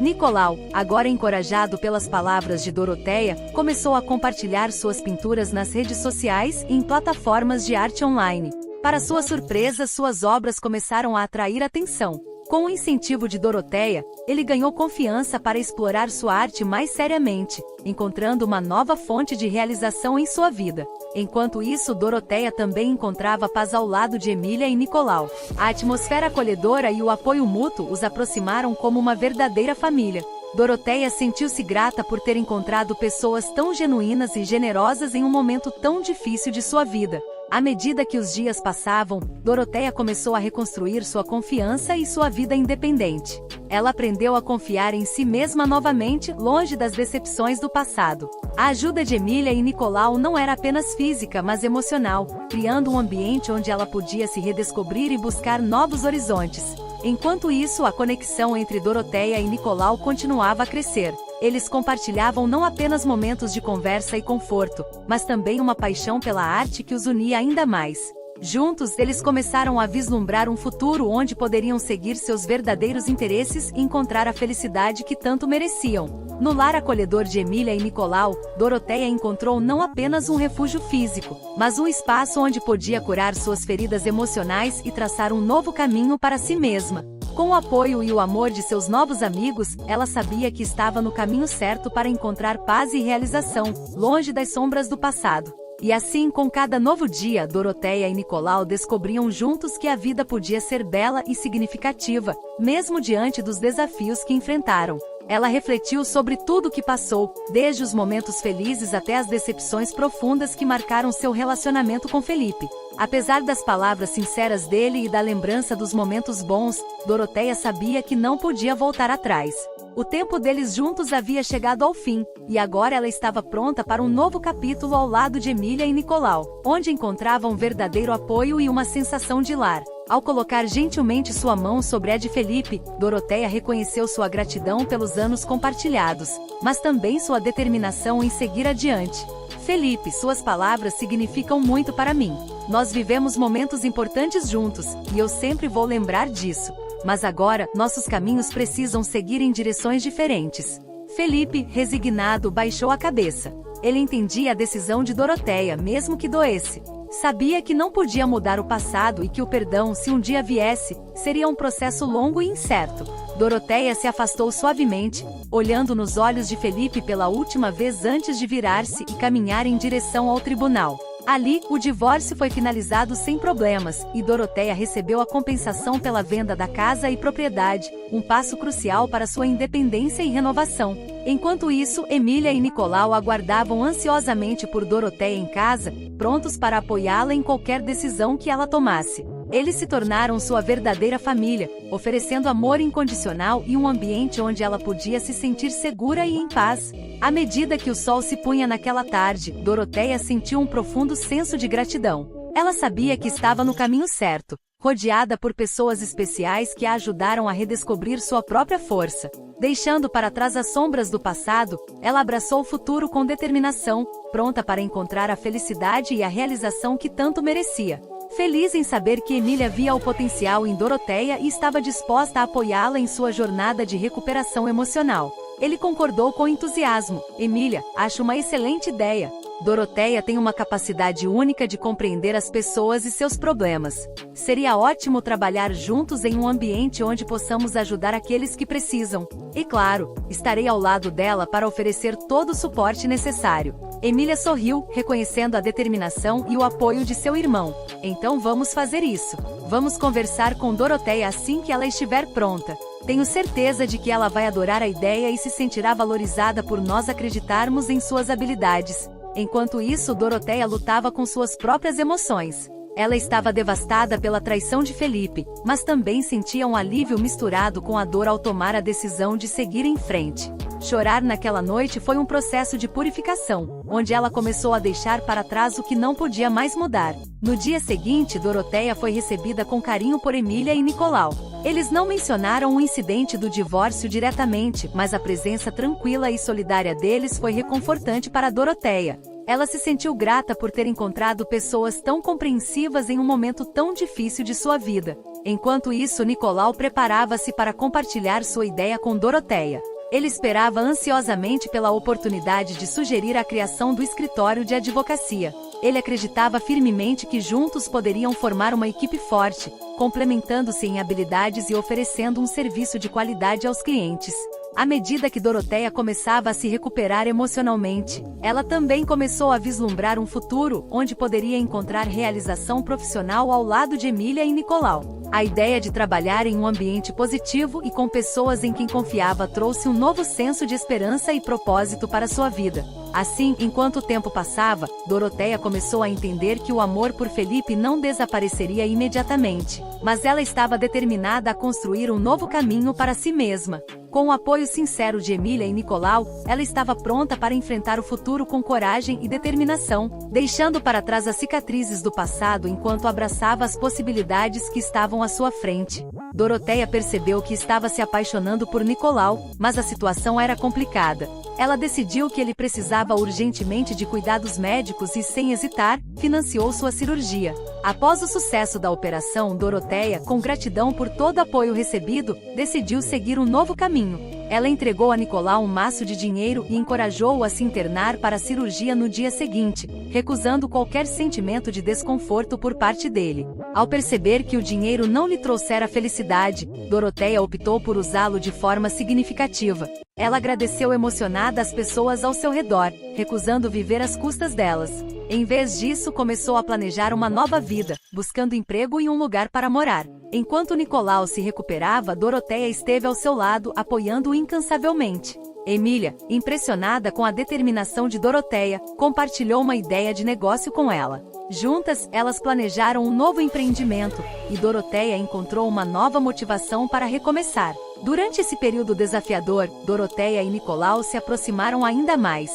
Nicolau, agora encorajado pelas palavras de Doroteia, começou a compartilhar suas pinturas nas redes sociais e em plataformas de arte online. Para sua surpresa, suas obras começaram a atrair atenção. Com o incentivo de Doroteia, ele ganhou confiança para explorar sua arte mais seriamente, encontrando uma nova fonte de realização em sua vida. Enquanto isso, Doroteia também encontrava paz ao lado de Emília e Nicolau. A atmosfera acolhedora e o apoio mútuo os aproximaram como uma verdadeira família. Doroteia sentiu-se grata por ter encontrado pessoas tão genuínas e generosas em um momento tão difícil de sua vida. À medida que os dias passavam, Doroteia começou a reconstruir sua confiança e sua vida independente. Ela aprendeu a confiar em si mesma novamente, longe das decepções do passado. A ajuda de Emília e Nicolau não era apenas física, mas emocional, criando um ambiente onde ela podia se redescobrir e buscar novos horizontes. Enquanto isso, a conexão entre Doroteia e Nicolau continuava a crescer. Eles compartilhavam não apenas momentos de conversa e conforto, mas também uma paixão pela arte que os unia ainda mais. Juntos, eles começaram a vislumbrar um futuro onde poderiam seguir seus verdadeiros interesses e encontrar a felicidade que tanto mereciam. No lar acolhedor de Emília e Nicolau, Doroteia encontrou não apenas um refúgio físico, mas um espaço onde podia curar suas feridas emocionais e traçar um novo caminho para si mesma. Com o apoio e o amor de seus novos amigos, ela sabia que estava no caminho certo para encontrar paz e realização, longe das sombras do passado. E assim, com cada novo dia, Doroteia e Nicolau descobriam juntos que a vida podia ser bela e significativa, mesmo diante dos desafios que enfrentaram. Ela refletiu sobre tudo o que passou, desde os momentos felizes até as decepções profundas que marcaram seu relacionamento com Felipe. Apesar das palavras sinceras dele e da lembrança dos momentos bons, Doroteia sabia que não podia voltar atrás. O tempo deles juntos havia chegado ao fim, e agora ela estava pronta para um novo capítulo ao lado de Emília e Nicolau, onde encontrava um verdadeiro apoio e uma sensação de lar. Ao colocar gentilmente sua mão sobre a de Felipe, Doroteia reconheceu sua gratidão pelos anos compartilhados, mas também sua determinação em seguir adiante. Felipe, suas palavras significam muito para mim. Nós vivemos momentos importantes juntos, e eu sempre vou lembrar disso. Mas agora, nossos caminhos precisam seguir em direções diferentes. Felipe, resignado, baixou a cabeça. Ele entendia a decisão de Doroteia, mesmo que doesse. Sabia que não podia mudar o passado e que o perdão, se um dia viesse, seria um processo longo e incerto. Doroteia se afastou suavemente, olhando nos olhos de Felipe pela última vez antes de virar-se e caminhar em direção ao tribunal. Ali, o divórcio foi finalizado sem problemas, e Doroteia recebeu a compensação pela venda da casa e propriedade, um passo crucial para sua independência e renovação. Enquanto isso, Emília e Nicolau aguardavam ansiosamente por Doroteia em casa, prontos para apoiá-la em qualquer decisão que ela tomasse. Eles se tornaram sua verdadeira família, oferecendo amor incondicional e um ambiente onde ela podia se sentir segura e em paz. À medida que o sol se punha naquela tarde, Doroteia sentiu um profundo senso de gratidão. Ela sabia que estava no caminho certo, rodeada por pessoas especiais que a ajudaram a redescobrir sua própria força. Deixando para trás as sombras do passado, ela abraçou o futuro com determinação, pronta para encontrar a felicidade e a realização que tanto merecia. Feliz em saber que Emília via o potencial em Doroteia e estava disposta a apoiá-la em sua jornada de recuperação emocional. Ele concordou com entusiasmo. Emília, acho uma excelente ideia. Doroteia tem uma capacidade única de compreender as pessoas e seus problemas. Seria ótimo trabalhar juntos em um ambiente onde possamos ajudar aqueles que precisam. E claro, estarei ao lado dela para oferecer todo o suporte necessário. Emília sorriu, reconhecendo a determinação e o apoio de seu irmão. Então vamos fazer isso. Vamos conversar com Doroteia assim que ela estiver pronta. Tenho certeza de que ela vai adorar a ideia e se sentirá valorizada por nós acreditarmos em suas habilidades. Enquanto isso, Doroteia lutava com suas próprias emoções. Ela estava devastada pela traição de Felipe, mas também sentia um alívio misturado com a dor ao tomar a decisão de seguir em frente. Chorar naquela noite foi um processo de purificação, onde ela começou a deixar para trás o que não podia mais mudar. No dia seguinte, Doroteia foi recebida com carinho por Emília e Nicolau. Eles não mencionaram o incidente do divórcio diretamente, mas a presença tranquila e solidária deles foi reconfortante para Doroteia. Ela se sentiu grata por ter encontrado pessoas tão compreensivas em um momento tão difícil de sua vida. Enquanto isso, Nicolau preparava-se para compartilhar sua ideia com Doroteia. Ele esperava ansiosamente pela oportunidade de sugerir a criação do escritório de advocacia. Ele acreditava firmemente que juntos poderiam formar uma equipe forte, complementando-se em habilidades e oferecendo um serviço de qualidade aos clientes. À medida que Doroteia começava a se recuperar emocionalmente, ela também começou a vislumbrar um futuro onde poderia encontrar realização profissional ao lado de Emília e Nicolau. A ideia de trabalhar em um ambiente positivo e com pessoas em quem confiava trouxe um novo senso de esperança e propósito para sua vida. Assim, enquanto o tempo passava, Doroteia começou a entender que o amor por Felipe não desapareceria imediatamente, mas ela estava determinada a construir um novo caminho para si mesma. Com o apoio sincero de Emília e Nicolau, ela estava pronta para enfrentar o futuro com coragem e determinação, deixando para trás as cicatrizes do passado enquanto abraçava as possibilidades que estavam à sua frente. Doroteia percebeu que estava se apaixonando por Nicolau, mas a situação era complicada. Ela decidiu que ele precisava urgentemente de cuidados médicos e, sem hesitar, financiou sua cirurgia. Após o sucesso da operação, Doroteia, com gratidão por todo o apoio recebido, decidiu seguir um novo caminho. Ela entregou a Nicolau um maço de dinheiro e encorajou-o a se internar para a cirurgia no dia seguinte, recusando qualquer sentimento de desconforto por parte dele. Ao perceber que o dinheiro não lhe trouxera felicidade, Doroteia optou por usá-lo de forma significativa. Ela agradeceu emocionada às pessoas ao seu redor, recusando viver às custas delas. Em vez disso, começou a planejar uma nova vida, buscando emprego e um lugar para morar. Enquanto Nicolau se recuperava, Doroteia esteve ao seu lado, apoiando-o incansavelmente. Emília, impressionada com a determinação de Doroteia, compartilhou uma ideia de negócio com ela. Juntas, elas planejaram um novo empreendimento, e Doroteia encontrou uma nova motivação para recomeçar. Durante esse período desafiador, Doroteia e Nicolau se aproximaram ainda mais.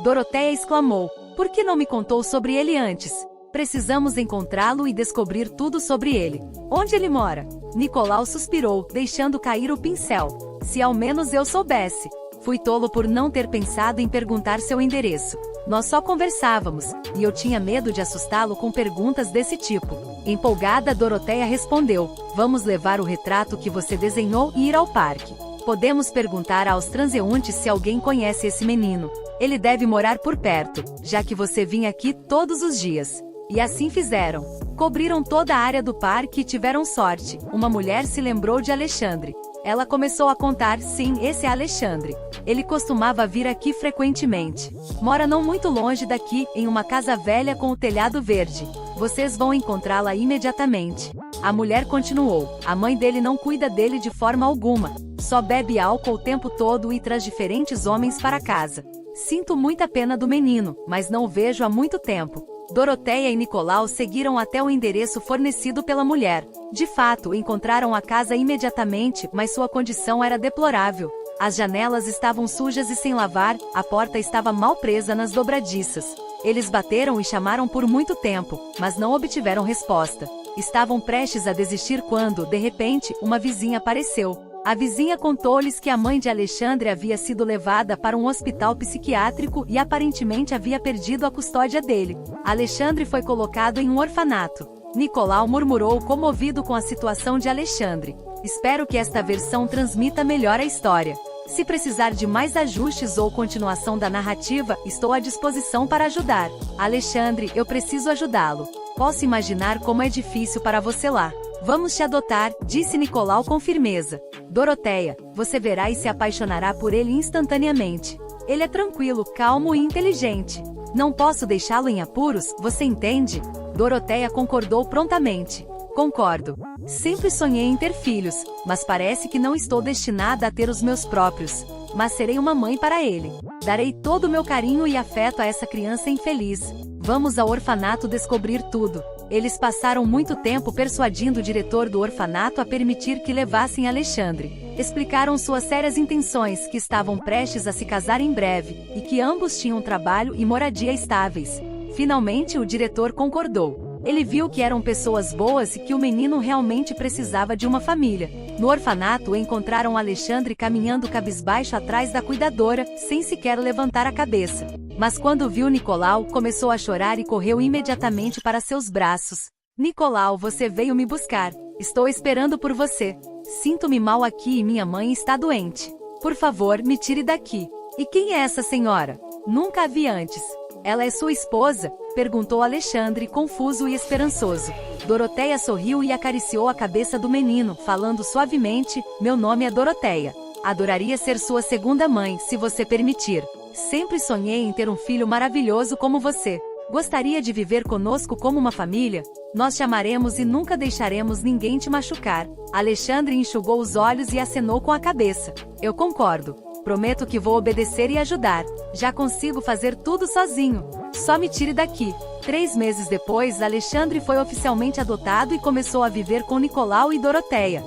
Doroteia exclamou: "Por que não me contou sobre ele antes? Precisamos encontrá-lo e descobrir tudo sobre ele. Onde ele mora?" Nicolau suspirou, deixando cair o pincel. "Se ao menos eu soubesse. Fui tolo por não ter pensado em perguntar seu endereço. Nós só conversávamos, e eu tinha medo de assustá-lo com perguntas desse tipo." Empolgada, Doroteia respondeu: "Vamos levar o retrato que você desenhou e ir ao parque. Podemos perguntar aos transeuntes se alguém conhece esse menino. Ele deve morar por perto, já que você vinha aqui todos os dias." E assim fizeram. Cobriram toda a área do parque e tiveram sorte. Uma mulher se lembrou de Alexandre. Ela começou a contar: "Sim, esse é Alexandre. Ele costumava vir aqui frequentemente. Mora não muito longe daqui, em uma casa velha com o telhado verde. Vocês vão encontrá-la imediatamente." A mulher continuou: "A mãe dele não cuida dele de forma alguma. Só bebe álcool o tempo todo e traz diferentes homens para casa. Sinto muita pena do menino, mas não o vejo há muito tempo." Doroteia e Nicolau seguiram até o endereço fornecido pela mulher. De fato, encontraram a casa imediatamente, mas sua condição era deplorável. As janelas estavam sujas e sem lavar, a porta estava mal presa nas dobradiças. Eles bateram e chamaram por muito tempo, mas não obtiveram resposta. Estavam prestes a desistir quando, de repente, uma vizinha apareceu. A vizinha contou-lhes que a mãe de Alexandre havia sido levada para um hospital psiquiátrico e aparentemente havia perdido a custódia dele. Alexandre foi colocado em um orfanato. Nicolau murmurou, comovido com a situação de Alexandre: "Espero que esta versão transmita melhor a história. Se precisar de mais ajustes ou continuação da narrativa, estou à disposição para ajudar. Alexandre, eu preciso ajudá-lo. Posso imaginar como é difícil para você lá. Vamos te adotar", disse Nicolau com firmeza. "Doroteia, você verá e se apaixonará por ele instantaneamente. Ele é tranquilo, calmo e inteligente. Não posso deixá-lo em apuros, você entende?" Doroteia concordou prontamente. "Concordo. Sempre sonhei em ter filhos, mas parece que não estou destinada a ter os meus próprios. Mas serei uma mãe para ele. Darei todo o meu carinho e afeto a essa criança infeliz. Vamos ao orfanato descobrir tudo." Eles passaram muito tempo persuadindo o diretor do orfanato a permitir que levassem Alexandre. Explicaram suas sérias intenções, que estavam prestes a se casar em breve, e que ambos tinham trabalho e moradia estáveis. Finalmente o diretor concordou. Ele viu que eram pessoas boas e que o menino realmente precisava de uma família. No orfanato encontraram Alexandre caminhando cabisbaixo atrás da cuidadora, sem sequer levantar a cabeça. Mas quando viu Nicolau, começou a chorar e correu imediatamente para seus braços. "Nicolau, você veio me buscar. Estou esperando por você. Sinto-me mal aqui e minha mãe está doente. Por favor, me tire daqui." "E quem é essa senhora? Nunca a vi antes." "Ela é sua esposa?" perguntou Alexandre, confuso e esperançoso. Doroteia sorriu e acariciou a cabeça do menino, falando suavemente: "Meu nome é Doroteia. Adoraria ser sua segunda mãe, se você permitir. Sempre sonhei em ter um filho maravilhoso como você. Gostaria de viver conosco como uma família? Nós te amaremos e nunca deixaremos ninguém te machucar. Alexandre enxugou os olhos e acenou com a cabeça. Eu concordo. Prometo que vou obedecer e ajudar. Já consigo fazer tudo sozinho. Só me tire daqui. 3 meses depois, Alexandre foi oficialmente adotado e começou a viver com Nicolau e Doroteia.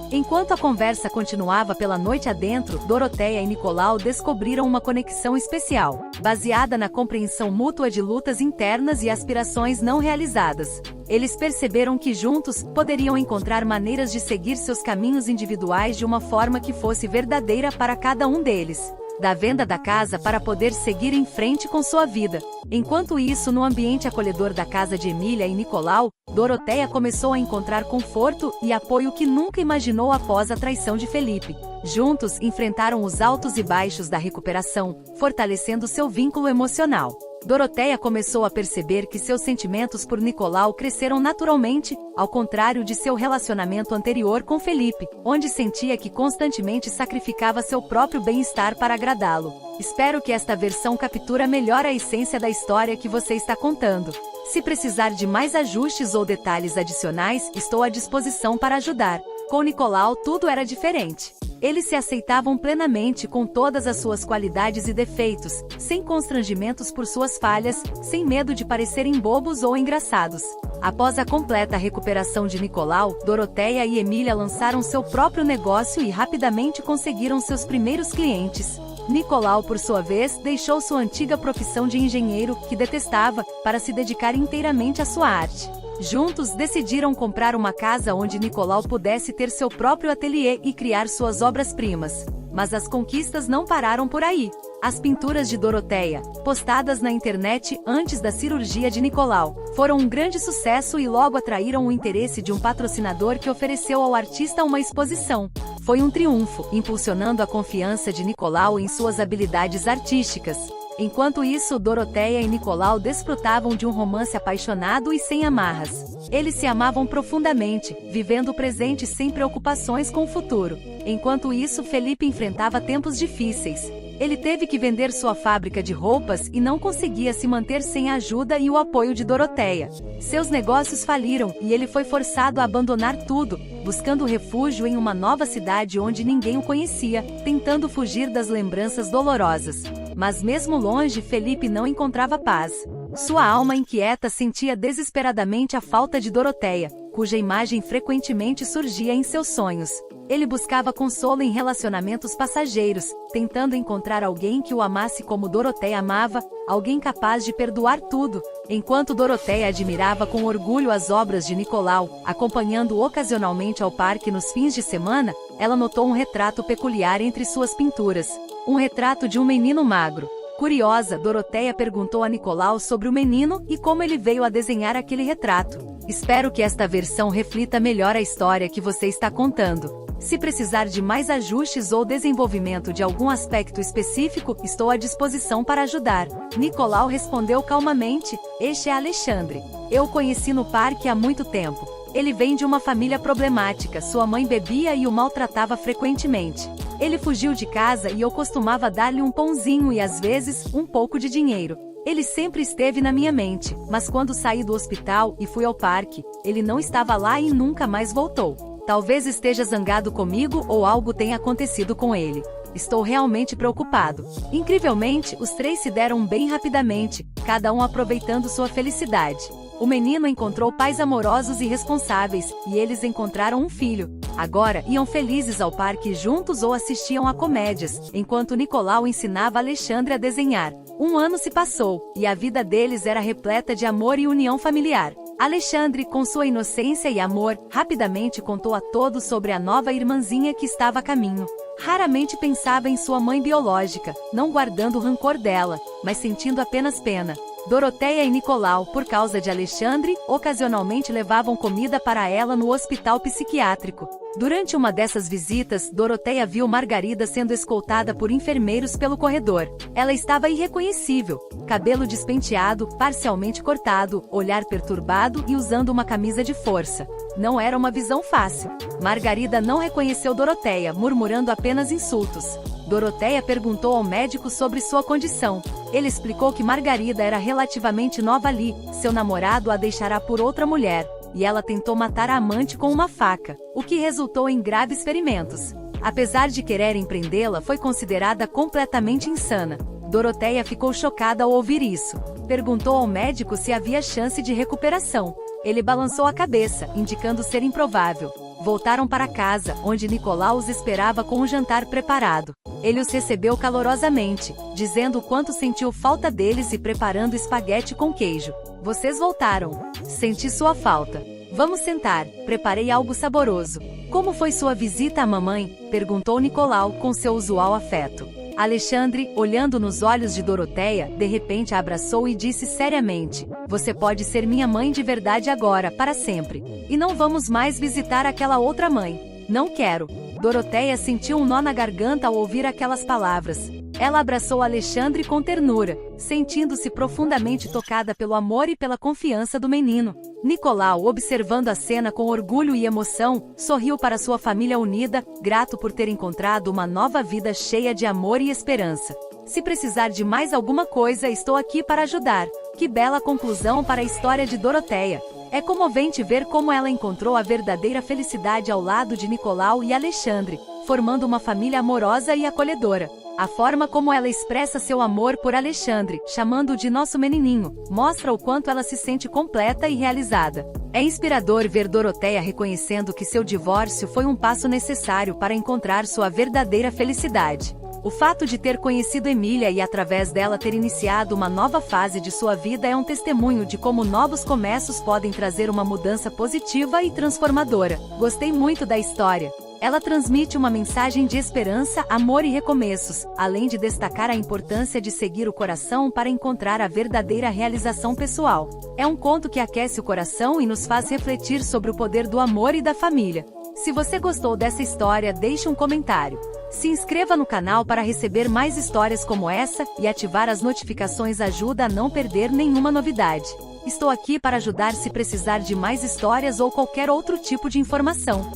Enquanto a conversa continuava pela noite adentro, Doroteia e Nicolau descobriram uma conexão especial, baseada na compreensão mútua de lutas internas e aspirações não realizadas. Eles perceberam que juntos, poderiam encontrar maneiras de seguir seus caminhos individuais de uma forma que fosse verdadeira para cada um deles. Da venda da casa para poder seguir em frente com sua vida. Enquanto isso, no ambiente acolhedor da casa de Emília e Nicolau, Doroteia começou a encontrar conforto e apoio que nunca imaginou após a traição de Felipe. Juntos, enfrentaram os altos e baixos da recuperação, fortalecendo seu vínculo emocional. Doroteia começou a perceber que seus sentimentos por Nicolau cresceram naturalmente, ao contrário de seu relacionamento anterior com Felipe, onde sentia que constantemente sacrificava seu próprio bem-estar para agradá-lo. Espero que esta versão captura melhor a essência da história que você está contando. Se precisar de mais ajustes ou detalhes adicionais, estou à disposição para ajudar. Com Nicolau tudo era diferente. Eles se aceitavam plenamente com todas as suas qualidades e defeitos, sem constrangimentos por suas falhas, sem medo de parecerem bobos ou engraçados. Após a completa recuperação de Nicolau, Doroteia e Emília lançaram seu próprio negócio e rapidamente conseguiram seus primeiros clientes. Nicolau, por sua vez, deixou sua antiga profissão de engenheiro, que detestava, para se dedicar inteiramente à sua arte. Juntos, decidiram comprar uma casa onde Nicolau pudesse ter seu próprio ateliê e criar suas obras-primas. Mas as conquistas não pararam por aí. As pinturas de Doroteia, postadas na internet antes da cirurgia de Nicolau, foram um grande sucesso e logo atraíram o interesse de um patrocinador que ofereceu ao artista uma exposição. Foi um triunfo, impulsionando a confiança de Nicolau em suas habilidades artísticas. Enquanto isso, Doroteia e Nicolau desfrutavam de um romance apaixonado e sem amarras. Eles se amavam profundamente, vivendo o presente sem preocupações com o futuro. Enquanto isso, Felipe enfrentava tempos difíceis. Ele teve que vender sua fábrica de roupas e não conseguia se manter sem a ajuda e o apoio de Doroteia. Seus negócios faliram e ele foi forçado a abandonar tudo, buscando refúgio em uma nova cidade onde ninguém o conhecia, tentando fugir das lembranças dolorosas. Mas mesmo longe, Felipe não encontrava paz. Sua alma inquieta sentia desesperadamente a falta de Doroteia, cuja imagem frequentemente surgia em seus sonhos. Ele buscava consolo em relacionamentos passageiros, tentando encontrar alguém que o amasse como Doroteia amava, alguém capaz de perdoar tudo. Enquanto Doroteia admirava com orgulho as obras de Nicolau, acompanhando-o ocasionalmente ao parque nos fins de semana, ela notou um retrato peculiar entre suas pinturas. Um retrato de um menino magro. Curiosa, Doroteia perguntou a Nicolau sobre o menino e como ele veio a desenhar aquele retrato. Espero que esta versão reflita melhor a história que você está contando. Se precisar de mais ajustes ou desenvolvimento de algum aspecto específico, estou à disposição para ajudar. Nicolau respondeu calmamente: este é Alexandre. Eu o conheci no parque há muito tempo. Ele vem de uma família problemática, sua mãe bebia e o maltratava frequentemente. Ele fugiu de casa e eu costumava dar-lhe um pãozinho e às vezes, um pouco de dinheiro. Ele sempre esteve na minha mente, mas quando saí do hospital e fui ao parque, ele não estava lá e nunca mais voltou. Talvez esteja zangado comigo ou algo tenha acontecido com ele. Estou realmente preocupado. Incrivelmente, os 3 se deram bem rapidamente, cada um aproveitando sua felicidade. O menino encontrou pais amorosos e responsáveis, e eles encontraram um filho. Agora, iam felizes ao parque juntos ou assistiam a comédias, enquanto Nicolau ensinava Alexandre a desenhar. 1 ano se passou, e a vida deles era repleta de amor e união familiar. Alexandre, com sua inocência e amor, rapidamente contou a todos sobre a nova irmãzinha que estava a caminho. Raramente pensava em sua mãe biológica, não guardando rancor dela, mas sentindo apenas pena. Doroteia e Nicolau, por causa de Alexandre, ocasionalmente levavam comida para ela no hospital psiquiátrico. Durante uma dessas visitas, Doroteia viu Margarida sendo escoltada por enfermeiros pelo corredor. Ela estava irreconhecível, cabelo despenteado, parcialmente cortado, olhar perturbado e usando uma camisa de força. Não era uma visão fácil. Margarida não reconheceu Doroteia, murmurando apenas insultos. Doroteia perguntou ao médico sobre sua condição. Ele explicou que Margarida era relativamente nova ali, seu namorado a deixará por outra mulher, e ela tentou matar a amante com uma faca, o que resultou em graves ferimentos. Apesar de quererem prendê-la, foi considerada completamente insana. Doroteia ficou chocada ao ouvir isso. Perguntou ao médico se havia chance de recuperação. Ele balançou a cabeça, indicando ser improvável. Voltaram para casa, onde Nicolau os esperava com um jantar preparado. Ele os recebeu calorosamente, dizendo o quanto sentiu falta deles e preparando espaguete com queijo. Vocês voltaram. Senti sua falta. Vamos sentar, preparei algo saboroso. Como foi sua visita à mamãe? Perguntou Nicolau com seu usual afeto. Alexandre, olhando nos olhos de Doroteia, de repente a abraçou e disse seriamente: você pode ser minha mãe de verdade agora, para sempre. E não vamos mais visitar aquela outra mãe. Não quero. Doroteia sentiu um nó na garganta ao ouvir aquelas palavras. Ela abraçou Alexandre com ternura, sentindo-se profundamente tocada pelo amor e pela confiança do menino. Nicolau, observando a cena com orgulho e emoção, sorriu para sua família unida, grato por ter encontrado uma nova vida cheia de amor e esperança. Se precisar de mais alguma coisa, estou aqui para ajudar. Que bela conclusão para a história de Doroteia. É comovente ver como ela encontrou a verdadeira felicidade ao lado de Nicolau e Alexandre, formando uma família amorosa e acolhedora. A forma como ela expressa seu amor por Alexandre, chamando-o de nosso menininho, mostra o quanto ela se sente completa e realizada. É inspirador ver Doroteia reconhecendo que seu divórcio foi um passo necessário para encontrar sua verdadeira felicidade. O fato de ter conhecido Emília e através dela ter iniciado uma nova fase de sua vida é um testemunho de como novos começos podem trazer uma mudança positiva e transformadora. Gostei muito da história. Ela transmite uma mensagem de esperança, amor e recomeços, além de destacar a importância de seguir o coração para encontrar a verdadeira realização pessoal. É um conto que aquece o coração e nos faz refletir sobre o poder do amor e da família. Se você gostou dessa história, deixe um comentário. Se inscreva no canal para receber mais histórias como essa e ativar as notificações ajuda a não perder nenhuma novidade. Estou aqui para ajudar se precisar de mais histórias ou qualquer outro tipo de informação.